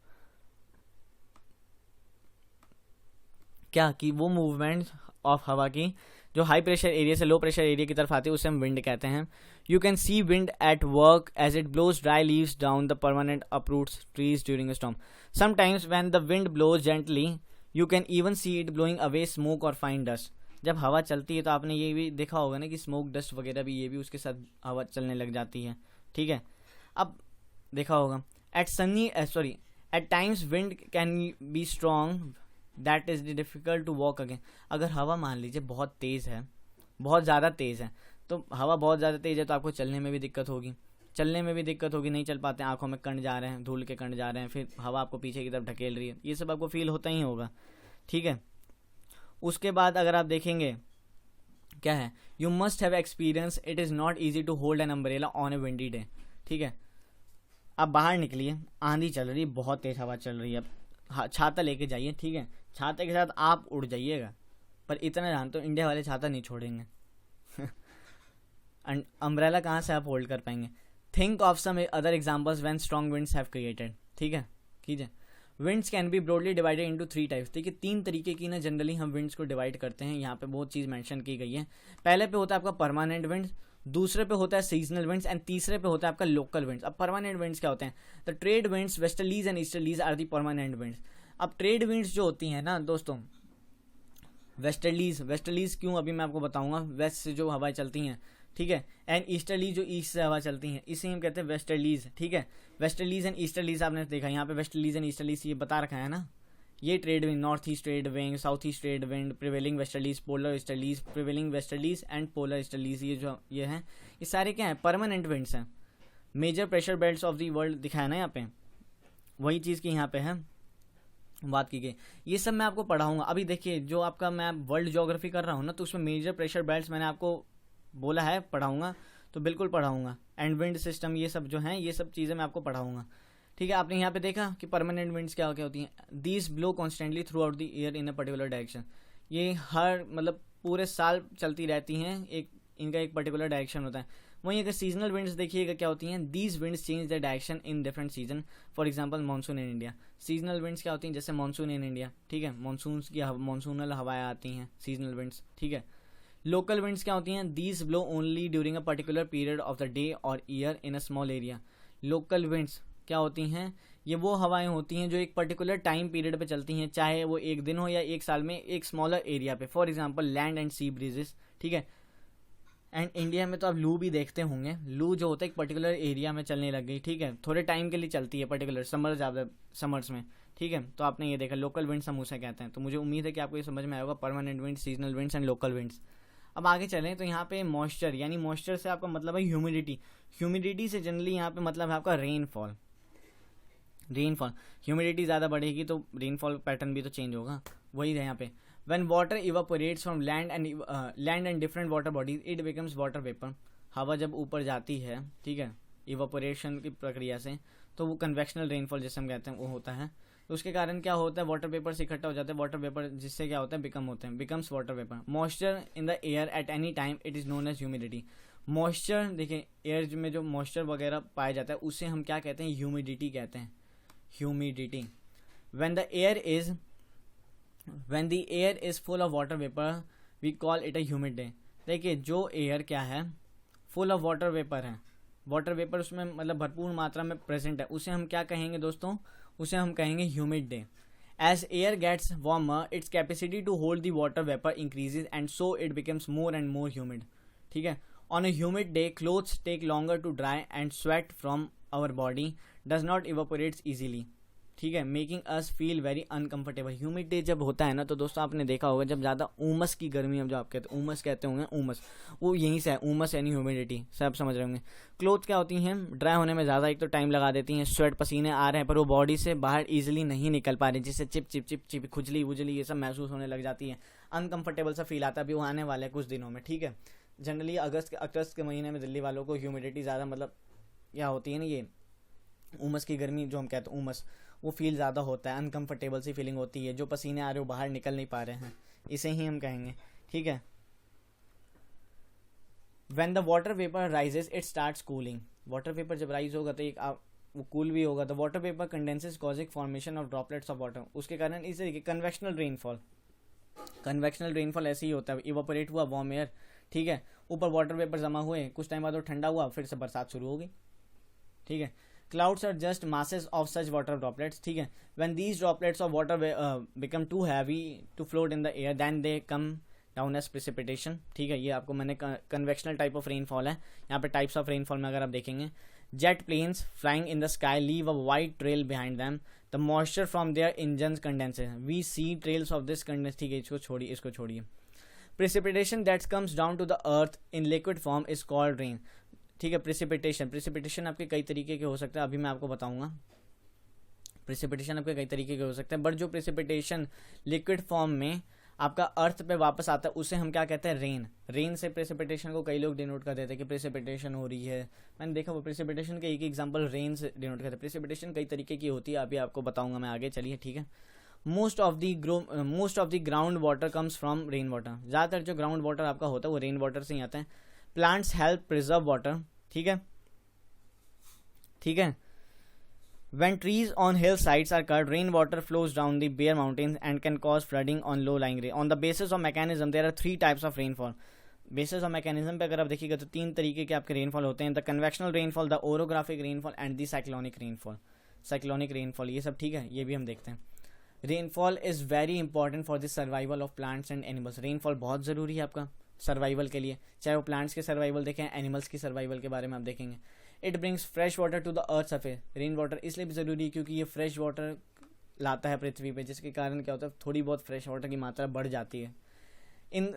क्या कि वो मूवमेंट ऑफ हवा की जो हाई प्रेशर एरिया से लो प्रेशर एरिया की तरफ आती है उसे हम विंड कहते हैं। You can see wind at work as it blows dry leaves down the permanent uproots trees during a storm. Sometimes when the wind blows gently, you can even see it blowing away smoke or fine dust. जब हवा चलती है तो आपने ये भी देखा होगा ना कि स्मोक डस्ट वगैरह भी, ये भी उसके साथ हवा चलने लग जाती है, ठीक है। अब देखा होगा at times wind can be strong that is difficult to walk again. अगर हवा मान लीजिए बहुत तेज़ है, बहुत ज़्यादा तेज़ है, तो हवा बहुत ज़्यादा तेज़ है तो आपको चलने में भी दिक्कत होगी, नहीं चल पाते, आंखों में कण जा रहे हैं, धूल के कण जा रहे हैं, फिर हवा आपको पीछे की तरफ ढकेल रही है, ये सब आपको फील होता ही होगा, ठीक है। उसके बाद अगर आप देखेंगे क्या है, you must have experience it is not easy to hold an umbrella on a windy day, ठीक है। आप बाहर निकलिए, आंधी चल रही है, बहुत तेज़ हवा चल रही है, छाता लेके जाइए, ठीक है, छाते के साथ आप उड़ जाइएगा, पर इतना जानते हो इंडिया वाले छाता नहीं छोड़ेंगे। एंड अम्ब्रेला कहाँ से आप होल्ड कर पाएंगे? Think of some other examples when strong winds have created, ठीक है, कीजिए। Winds can be broadly divided into 3 types. देखिए 3 तरीके की ना जनरली हम विंड्स को डिवाइड करते हैं, यहाँ पे बहुत चीज़ मेंशन की गई है। पहले पे होता है आपका परमानेंट विंड्स, दूसरे पे होता है सीजनल विंड्स एंड तीसरे पे होता है आपका लोकल विंड्स। अब परमानेंट विंड्स क्या होते हैं? The trade winds westerlies and easterlies are the permanent winds. अब ट्रेड विंड्स जो होती हैं ना दोस्तों, वेस्टर्लीज क्यों अभी मैं आपको बताऊंगा, वेस्ट से जो हवाएं चलती हैं, ठीक है, एंड ईस्टर्ली जो ईस्ट से हवा चलती हैं, इसे हम कहते हैं वेस्टर्लीज, ठीक है। वेस्टर्लीज एंड ईस्टर्लीज आपने देखा यहाँ पे वेस्टर्लीज एंड ईस्टर्लीज ये बता रखा है ना, ये trade wind, north east trade wind, south east trade wind, prevailing westerlies, polar easterlies, prevailing westerlies and polar easterlies, ये जो ये हैं ये सारे क्या है? परमानेंट विंड्स हैं। Major pressure belts of the world दिखाया ना यहाँ पे, वही चीज़ की यहाँ पे है बात की गई। ये सब मैं आपको पढ़ाऊंगा। अभी देखिए जो आपका मैं वर्ल्ड ज्योग्राफी कर रहा हूँ ना, तो उसमें मेजर प्रेशर बेल्ट्स मैंने आपको बोला है पढ़ाऊंगा, तो बिल्कुल पढ़ाऊंगा। एंड विंड सिस्टम ये सब जो हैं, ये सब चीज़ें मैं आपको पढ़ाऊंगा, ठीक है। आपने यहाँ पे देखा कि परमानेंट विंड्स क्या क्या होती हैं। These blow constantly through out the year in a particular direction. ये हर मतलब पूरे साल चलती रहती हैं, एक इनका एक पर्टिकुलर डायरेक्शन होता है। वहीं अगर सीजनल विंड्स देखिएगा क्या होती हैं, these winds change the direction in different season. For example monsoon in India. Seasonal winds क्या होती हैं? जैसे मानसून इन इंडिया, ठीक है, मानसूनल हवाएं आती हैं, सीजनल विंड्स, ठीक है। लोकल विंड्स क्या होती हैं? These blow only during a particular period of the day और year in a small area. Local winds क्या होती हैं? ये वो हवाएं होती हैं जो एक पर्टिकुलर टाइम पीरियड पे चलती हैं, चाहे वो एक दिन हो या एक साल में, एक स्मॉलर एरिया पे। For example land and sea breezes, ठीक है। एंड इंडिया में तो आप लू भी देखते होंगे। लू जो होता है एक पर्टिकुलर एरिया में चलने लग गई, ठीक है, थोड़े टाइम के लिए चलती है, पर्टिकुलर समर ज़्यादा समर्स में, ठीक है। तो आपने ये देखा लोकल विंड्स हम उसे कहते हैं। तो मुझे उम्मीद है कि आपको ये समझ में आएगा, permanent winds, seasonal winds and local winds. अब आगे चलें तो यहाँ पे मॉइस्चर, यानी मॉइस्चर से आपका मतलब है ह्यूमिडिटी। ह्यूमिडिटी से जनरली यहाँ पे मतलब है आपका रेनफॉल। ह्यूमिडिटी ज़्यादा बढ़ेगी तो रेनफॉल पैटर्न भी तो चेंज होगा, वही है यहाँ पे। When water evaporates from land and different water bodies, it becomes water vapor. हवा जब ऊपर जाती है, ठीक है, इवापोरेशन की प्रक्रिया से, तो वो कन्वेक्शनल रेनफॉल जैसे हम कहते हैं वो होता है। तो उसके कारण क्या होता है? वाटर वेपर से इकट्ठा हो जाता है, वाटर वेपर जिससे क्या होता है? Becomes water vapour. Moisture in the air at any time, it is known as humidity. Moisture देखिए एयर में जो मॉइस्चर वगैरह पाया जाता है उसे हम क्या कहते हैं? ह्यूमिडिटी कहते हैं, humidity. When the air is full of water vapor, we call it a humid day. देखिए जो एयर क्या है? फुल ऑफ वाटर वेपर है, वाटर वेपर उसमें मतलब भरपूर मात्रा में प्रेजेंट है, उसे हम क्या कहेंगे दोस्तों? उसे हम कहेंगे humid day. As air gets warmer, its capacity to hold the water vapor increases and so it becomes more and more humid. ठीक है। On a humid day, clothes take longer to dry and sweat from our body does not evaporate easily. ठीक है, making us feel very uncomfortable. Humid day जब होता है ना, तो दोस्तों आपने देखा होगा जब ज़्यादा उमस की गर्मी, अब जो आप कहते हैं उमस कहते होंगे, उमस वो यहीं से है, उमस यानी ह्यूमिडिटी, सब समझ रहे होंगे। क्लोथ क्या होती हैं? ड्राई होने में ज़्यादा एक तो टाइम लगा देती हैं, स्वेट पसीने आ रहे हैं पर वो बॉडी से बाहर ईजिली नहीं निकल पा रहे, जिससे चिप खुजली वुजली ये सब महसूस होने लग जाती है, अनकंफर्टेबल सा फील आता है। अभी वो आने वाला है कुछ दिनों में, ठीक है। जनरली अगस्त के महीने में दिल्ली वालों को ह्यूमिडिटी ज़्यादा मतलब क्या होती है ना, ये उमस की गर्मी जो हम कहते हैं उमस, वो फील ज़्यादा होता है, अनकंफर्टेबल सी फीलिंग होती है, जो पसीने आ रहे हो बाहर निकल नहीं पा रहे हैं, इसे ही हम कहेंगे, ठीक है। When the water vapor rises, it starts cooling. Water vapour जब राइज होगा तो एक वो कूल भी होगा। तो water vapour condenses causing formation of droplets of water. उसके कारण इसे देखिए कन्वेक्शनल रेनफॉल ऐसे ही होता है, इवापोरेट हुआ वार्म एयर, ठीक है, ऊपर वाटर वेपर जमा हुए, कुछ टाइम बाद वो ठंडा हुआ, फिर से बरसात शुरू होगी, ठीक है। Clouds are just masses of such water droplets, ठीक है। When these droplets of water become too heavy to float in the air, then they come down as precipitation, ठीक है। ये आपको मैंने कन्वेक्शनल टाइप ऑफ रेनफॉल है। यहाँ पे टाइप्स ऑफ रेनफॉल में अगर आप देखेंगे, jet planes flying in the sky leave a white trail behind them, the moisture from their engines condenses, we see trails of this condense, ठीक है, इसको छोड़िए। Precipitation that comes down to the earth in liquid form is called rain, ठीक है। प्रेसिपिटेशन आपके कई तरीके के हो सकते हैं, अभी मैं आपको बताऊंगा। प्रेसिपिटेशन आपके कई तरीके के हो सकते हैं, बट जो प्रेसिपिटेशन लिक्विड फॉर्म में आपका अर्थ पे वापस आता है उसे हम क्या कहते हैं? रेन से प्रेसिपिटेशन को कई लोग डिनोट कर देते हैं कि प्रेसिपिटेशन हो रही है। मैंने देखा वो प्रेसिपिटेशन के एक एग्जांपल रेन से डिनोट करते हैं। प्रेसिपिटेशन कई तरीके की होती है, अभी आपको बताऊंगा मैं आगे, चलिए, ठीक है। Most of the ground water comes from rain water. ज़्यादातर जो ग्राउंड वाटर आपका होता है वो रेन वाटर से ही आता है। प्लांट्स हेल्प प्रिजर्व वाटर, ठीक है। When trees on hillsides are cut, rainwater flows down the bare mountains and can cause flooding on low-lying areas. On the basis of mechanism, there are 3 types of rainfall. Basis of mechanism पे अगर आप देखिएगा तो 3 तरीके के आपके रेनफॉल होते हैं, the convectional rainfall, the orographic rainfall and the cyclonic rainfall. Cyclonic rainfall ये सब ठीक है, ये भी हम देखते हैं. Rainfall is very important for the survival of plants and animals. Rainfall बहुत ज़रूरी है आपका सर्वाइवल के लिए, चाहे वो प्लांट्स के सर्वाइवल देखें, एनिमल्स की सर्वाइवल के बारे में आप देखेंगे. It brings fresh water to the earth surface. Rain water इसलिए भी ज़रूरी है क्योंकि ये फ्रेश वाटर लाता है पृथ्वी पे, जिसके कारण क्या होता है, थोड़ी बहुत फ्रेश वाटर की मात्रा बढ़ जाती है. In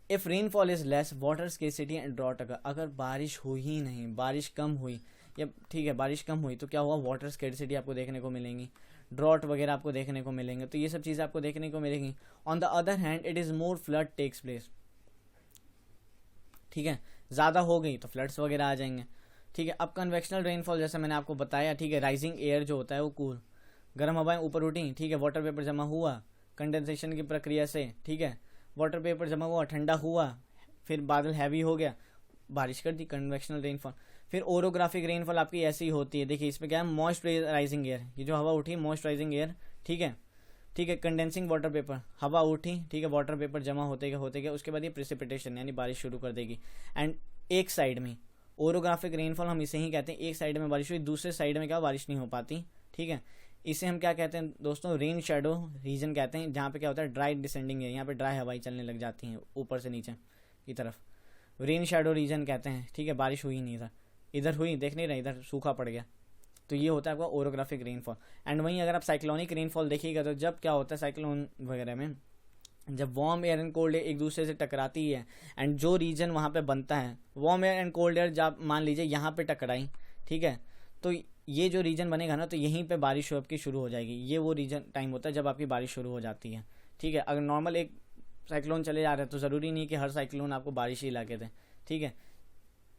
if rainfall is less, water scarcity and drought. अगर बारिश हुई ही नहीं, बारिश कम हुई, या ठीक है बारिश कम हुई तो क्या हुआ, वाटर स्केर्सिटी आपको देखने को मिलेंगी, ड्रॉट वगैरह आपको देखने को मिलेंगे, तो ये सब चीज़ें आपको देखने को मिलेंगी. On the other hand it is more flood takes place. ठीक है, ज़्यादा हो गई तो फ्लड्स वगैरह आ जाएंगे. ठीक है, अब कन्वेक्शनल रेनफॉल जैसे मैंने आपको बताया, ठीक है, राइजिंग एयर जो होता है वो कूल, गर्म हवाएं ऊपर उठी, ठीक है, वाटर वेपर जमा हुआ कंडेंसेशन की प्रक्रिया से, ठीक है, वाटर वेपर जमा हुआ, ठंडा हुआ, फिर बादल हैवी हो गया, बारिश कर दी, कन्वेक्शनल रेनफॉल. फिर ओरोग्राफिक रेनफॉल आपकी ऐसी ही होती है. देखिए इसमें क्या है, मॉइस्चराइजिंग एयर, ये जो हवा उठी मॉइस्चराइजिंग एयर, ठीक है, ठीक है, कंडेंसिंग वाटर पेपर, हवा उठी, ठीक है, वाटर पेपर जमा होते गया, उसके बाद ये प्रिसिपिटेशन यानी बारिश शुरू कर देगी. एंड एक साइड में ओरोग्राफिक रेनफॉल हम इसे ही कहते हैं, एक साइड में बारिश हुई, दूसरे साइड में क्या बारिश नहीं हो पाती. ठीक है, इसे हम क्या कहते हैं दोस्तों, रेन शेडो रीजन कहते हैं, जहाँ पे क्या होता है, ड्राई डिसेंडिंग है, यहाँ पे ड्राई हवाएं चलने लग जाती हैं ऊपर से नीचे की तरफ, रेन शेडो रीजन कहते हैं. ठीक है, बारिश हुई नहीं था, इधर हुई, देख नहीं रहे, इधर सूखा पड़ गया, तो ये होता है आपका ओरोग्राफिक रेनफॉल. एंड वहीं अगर आप साइक्लोनिक रेनफॉल देखिएगा तो जब क्या होता है साइक्लोन वगैरह में, जब warm air and cold air एक दूसरे से टकराती है, एंड जो रीजन वहाँ पे बनता है, warm air and cold air जब मान लीजिए यहाँ पे टकराई, ठीक है, तो ये जो रीजन बनेगा ना, तो यहीं पे बारिश आपकी शुरू हो जाएगी. ये वो रीजन टाइम होता है जब आपकी बारिश शुरू हो जाती है. ठीक है, अगर नॉर्मल एक साइक्लोन चले जा रहे हैं तो ज़रूरी नहीं कि हर साइक्लोन आपको बारिश ही ला के दें. ठीक है,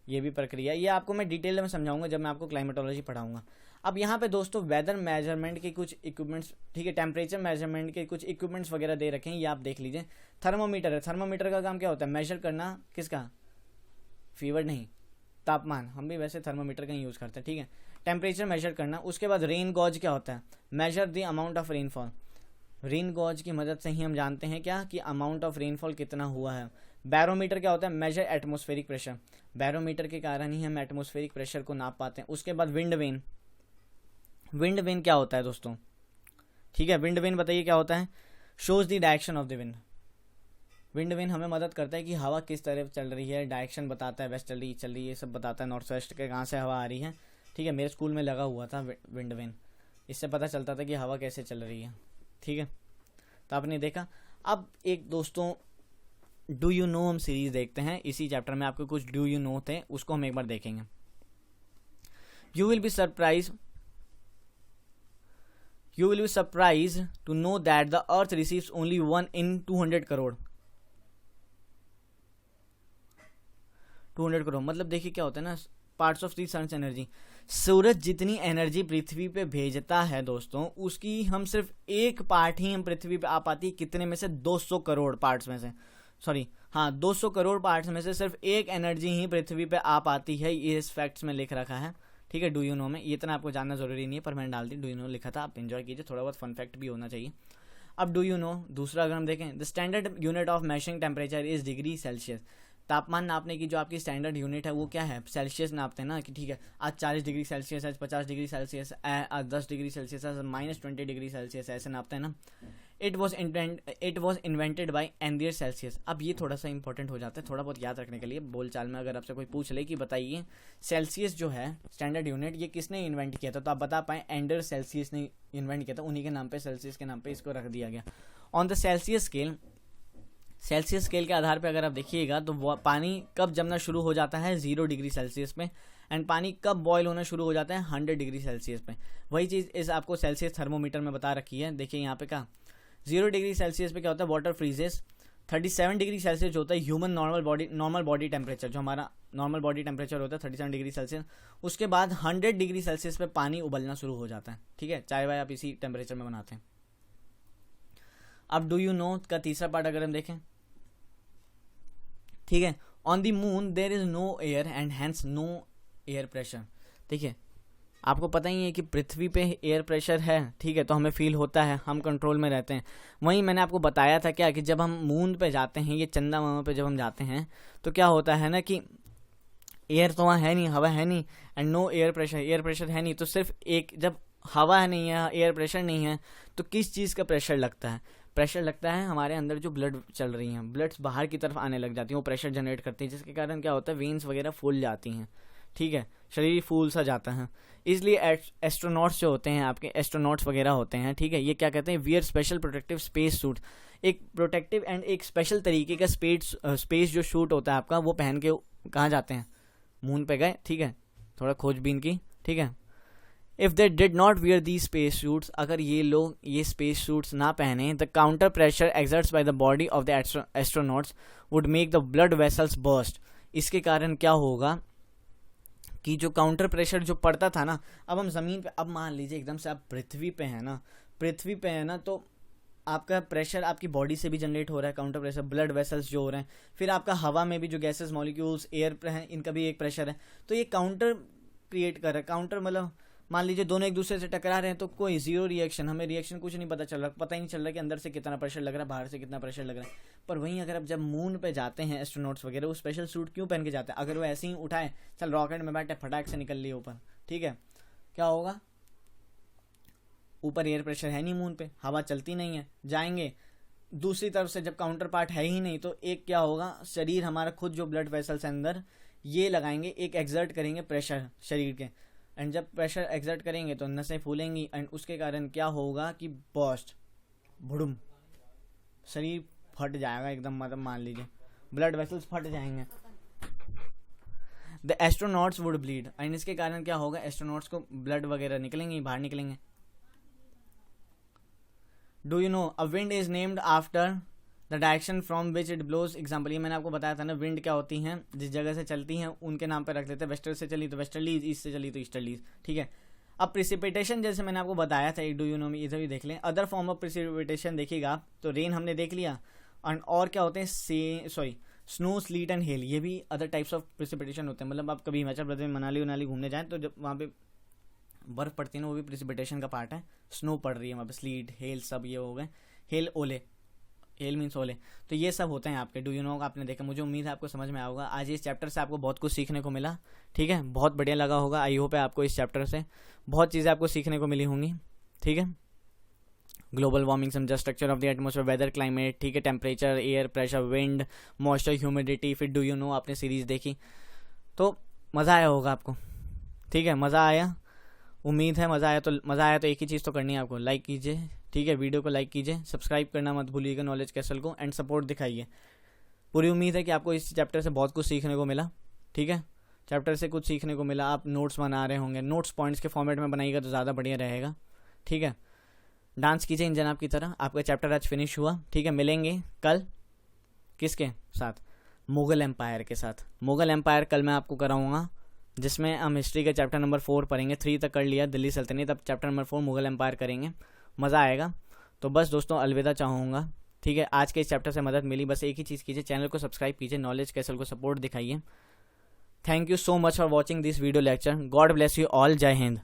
ये भी प्रक्रिया, ये आपको मैं डिटेल में समझाऊंगा जब मैं आपको क्लाइमेटोलॉजी पढ़ाऊंगा. अब यहाँ पे दोस्तों वेदर मेजरमेंट के कुछ इक्विपमेंट्स, ठीक है, टेम्परेचर मेजरमेंट के कुछ इक्विपमेंट्स वगैरह दे रखे हैं, ये आप देख लीजिए. थर्मोमीटर है, थर्मोमीटर का काम क्या होता है, मेजर करना किसका, फीवर नहीं, तापमान. हम भी वैसे थर्मोमीटर का ही यूज़ करते हैं. ठीक है, टेम्परेचर मेजर करना. उसके बाद रेन गॉज क्या होता है, measure the amount of rainfall. Rain gauge की मदद से ही हम जानते हैं क्या कि अमाउंट ऑफ रेनफॉल कितना हुआ है. बैरोमीटर क्या होता है, मेजर एटमॉस्फेरिक प्रेशर. बैरोमीटर के कारण ही हम एटमॉस्फेरिक प्रेशर को नाप पाते हैं. उसके बाद विंड वेन. विंड वेन क्या होता है दोस्तों, ठीक है, विंड वेन बताइए क्या होता है, shows the direction of the wind. Wind vane हमें मदद करता है कि हवा किस तरफ चल रही है, डायरेक्शन बताता है, वेस्ट चल रही है, ये सब बताता है, नॉर्थ वेस्ट के कहाँ से हवा आ रही है. ठीक है, मेरे स्कूल में लगा हुआ था विंड वेन, इससे पता चलता था कि हवा कैसे चल रही है. ठीक है, तो आपने देखा. अब एक दोस्तों डू यू नो हम सीरीज देखते हैं, इसी चैप्टर में आपको कुछ डू यू नो थे, उसको हम एक बार देखेंगे. You will be surprise to know that the earth receives only 1 in 200 crore. 200 crore मतलब देखिए क्या होता है ना, parts of the sun's energy. सूरज जितनी एनर्जी पृथ्वी पे भेजता है दोस्तों, उसकी हम सिर्फ एक पार्ट ही हम पृथ्वी पे आ पाती है, कितने में से, 200 करोड़ पार्ट्स में से, सॉरी हाँ 200 करोड़ पार्ट्स में से सिर्फ एक एनर्जी ही पृथ्वी पे आ पाती है. ये इस फैक्ट्स में लिख रखा है. ठीक है, डू यू नो में, ये इतना आपको जानना जरूरी नहीं है, पर मैंने डाल दी, डू यू नो लिखा था, आप एंजॉय कीजिए, थोड़ा बहुत फन फैक्ट भी होना चाहिए. अब डू यू नो दूसरा अगर हम देखें, the standard unit of measuring temperature is degree Celsius. तापमान नापने की जो आपकी स्टैंडर्ड यूनिट है वो क्या है, सेल्सियस नापते हैं ना, कि ठीक है आज 40 डिग्री सेल्सियस है, आज 50 डिग्री सेल्सियस है, आज 10 डिग्री सेल्सियस है, -20 डिग्री सेल्सियस है, ऐसे नापते हैं ना. It was invented by Anders Celsius. अब ये थोड़ा सा इंपॉर्टेंट हो जाता है, थोड़ा बहुत याद रखने के लिए, बोलचाल में अगर आपसे कोई पूछ ले कि बताइए सेल्सियस जो है स्टैंडर्ड यूनिट, ये किसने इन्वेंट किया था, तो आप बता पाए एंडियर सेल्सियस ने इन्वेंट किया था, उन्हीं के नाम पे, सेल्सियस के नाम पे इसको रख दिया गया. ऑन द सेल्सियस स्केल के आधार पे अगर आप देखिएगा तो पानी कब जमना शुरू हो जाता है, 0 डिग्री सेल्सियस पे, एंड पानी कब बॉयल होना शुरू हो जाता है, 100 डिग्री सेल्सियस पे. वही चीज़ इस आपको सेल्सियस थर्मोमीटर में बता रखी है. देखिए यहाँ पे क्या, 0 डिग्री सेल्सियस पे क्या होता है, वाटर फ्रीजेस. 37 डिग्री सेल्सियस जो होता है ह्यूमन नॉर्मल बॉडी टेम्परेचर, जो हमारा नॉर्मल बॉडी टेम्परेचर होता है 37 डिग्री सेल्सियस. उसके बाद 100 डिग्री सेल्सियस पे पानी उबलना शुरू हो जाता है. ठीक है, चाय वाय आप इसी टेम्परेचर में बनाते हैं. अब डू यू नो का तीसरा पार्ट अगर हम देखें, ठीक है, on the moon there is no air and hence no air pressure. देखिए आपको पता ही है कि पृथ्वी पे एयर प्रेशर है, ठीक है, तो हमें फील होता है, हम कंट्रोल में रहते हैं। वहीं मैंने आपको बताया था क्या कि जब हम मून पे जाते हैं, ये चंदा मामा पे जब हम जाते हैं, तो क्या होता है ना कि एयर तो वहाँ है नहीं, हवा है नहीं, एंड नो एयर प्रेशर है नहीं, तो सिर्फ एक, जब हवा नहीं है, एयर प्रेशर नहीं है, तो किस चीज़ का प्रेशर लगता है? प्रेशर लगता है हमारे अंदर जो ब्लड चल रही हैं, ब्लड्स बाहर की तरफ आने लग जाती हैं, वो प्रेशर जनरेट करती हैं, जिसके कारण क्या होता है, वेन्स वगैरह फूल जाती हैं, ठीक है, शरीर फूल सा जाता है। इसलिए एस्ट्रोनॉट्स जो होते हैं, आपके एस्ट्रोनॉट्स वगैरह होते हैं, ठीक है, ये क्या कहते हैं, wear special protective space suit, एक प्रोटेक्टिव एंड एक स्पेशल तरीके का स्पेस जो शूट होता है आपका, वो पहन के कहाँ जाते हैं, मून पे गए, ठीक है, थोड़ा खोजबीन की, ठीक है। If they did not wear the space suits, अगर ये लोग ये स्पेस सूट्स ना पहने, the counter pressure exerts by the body of the astronauts would make the blood vessels burst. इसके कारण क्या होगा कि जो काउंटर प्रेशर जो पड़ता था ना, अब हम ज़मीन पे, अब मान लीजिए एकदम से आप पृथ्वी पे हैं ना, तो आपका प्रेशर आपकी बॉडी से भी जनरेट हो रहा है, काउंटर प्रेशर, ब्लड वेसल्स जो हो रहे हैं, फिर आपका हवा में भी जो गैसेस मॉलिक्यूल्स एयर पे हैं, इनका भी एक प्रेशर है, तो ये काउंटर क्रिएट कर रहा है। काउंटर मतलब मान लीजिए दोनों एक दूसरे से टकरा रहे हैं, तो कोई जीरो रिएक्शन, हमें रिएक्शन कुछ नहीं पता ही नहीं चल रहा कि अंदर से कितना प्रेशर लग रहा है, बाहर से कितना प्रेशर लग रहा है। पर वहीं अगर अब जब मून पे जाते हैं एस्ट्रोनॉट्स वगैरह, वो स्पेशल सूट क्यों पहन के जाते हैं? अगर वो ऐसे ही उठाए, चल रॉकेट में बैठे, फटाक से निकल लिए ऊपर, ठीक है, क्या होगा, ऊपर एयर प्रेशर है नहीं, मून पे हवा चलती नहीं है, जाएंगे दूसरी तरफ से, जब काउंटर पार्ट है ही नहीं, तो एक क्या होगा, शरीर हमारा खुद जो ब्लड वेसल्स अंदर ये लगाएंगे, एक एक्सर्ट करेंगे प्रेशर शरीर के, एंड जब प्रेशर एक्सर्ट करेंगे तो नसें फूलेंगी, एंड उसके कारण क्या होगा कि बर्स्ट, भुड़ुम, शरीर फट जाएगा एकदम, मतलब मान लीजिए ब्लड वेसल्स फट जाएंगे, the astronauts would bleed, and इसके कारण क्या होगा, एस्ट्रोनॉट्स को ब्लड वगैरह निकलेंगे, बाहर निकलेंगे। Do you know a wind is named after the direction from which it blows. Example, ये मैंने आपको बताया था ना, विंड क्या होती हैं, जिस जगह से चलती हैं उनके नाम पे रख लेते हैं, वेस्टर्न से चली तो वेस्टर्लीज, ईस्ट से चली तो ईस्टर्लीज, ठीक है। अब प्रिसिपिटेशन जैसे मैंने आपको बताया था, डू यू नो में, इधर भी देख लें, अदर फॉर्म ऑफ प्रिसिपिटेशन देखिएगा आप, तो रेन हमने देख लिया, और क्या होते हैं, स्नो, स्लीट एंड हेल, ये भी अदर टाइप्स ऑफ प्रिसिपिटेशन होते हैं। मतलब आप कभी हिमाचल प्रदेश में मनाली घूमने जाएं, तो जब वहाँ पे बर्फ़ पड़ती है ना, वो भी प्रिसिपिटेशन का पार्ट है, स्नो पड़ रही है वहाँ पे, स्लीट, हेल, सब ये हो गए, हेल ओले, हेल मीन्स ओले, तो ये सब होते हैं आपके डू यू नो, आपने देखा, मुझे उम्मीद है आपको समझ में आएगा। आज इस चैप्टर से आपको बहुत कुछ सीखने को मिला, ठीक है, बहुत बढ़िया लगा होगा, आई होप है आपको इस चैप्टर से बहुत चीज़ें आपको सीखने को मिली होंगी, ठीक है। ग्लोबल वार्मिंग समझा, structure of the atmosphere, weather, climate, ठीक है, temperature, air pressure, wind, moisture, humidity, फिर डू यू नो आपने सीरीज़ देखी, तो मज़ा आया होगा आपको, ठीक है, मज़ा आया, उम्मीद है मज़ा आया तो एक ही चीज़ तो करनी है आपको, लाइक कीजिए, ठीक है, वीडियो को लाइक कीजिए, सब्सक्राइब करना मत भूलिएगा नॉलेज कैसल को, एंड सपोर्ट दिखाइए। पूरी उम्मीद है कि आपको इस चैप्टर से बहुत कुछ सीखने को मिला, ठीक है, चैप्टर से कुछ सीखने को मिला, आप नोट्स बना रहे होंगे, नोट्स पॉइंट्स के फॉर्मेट में बनाइएगा तो ज़्यादा बढ़िया रहेगा, ठीक है। डांस कीजिए इन जनाब की तरह, आपका चैप्टर आज फिनिश हुआ, ठीक है। मिलेंगे कल किसके साथ, मुग़ल एम्पायर के साथ। मुग़ल एम्पायर कल मैं आपको कराऊंगा, जिसमें हम हिस्ट्री का चैप्टर नंबर 4 पढ़ेंगे, 3 तक कर लिया दिल्ली सल्तनत, अब चैप्टर नंबर 4 मुग़ल एम्पायर करेंगे, मज़ा आएगा। तो बस दोस्तों अलविदा चाहूँगा, ठीक है। आज के इस चैप्टर से मदद मिली, बस एक ही चीज़ कीजिए, चैनल को सब्सक्राइब कीजिए, नॉलेज कैसल को सपोर्ट दिखाइए। Thank you so much for watching this video lecture, God bless you all, जय हिंद।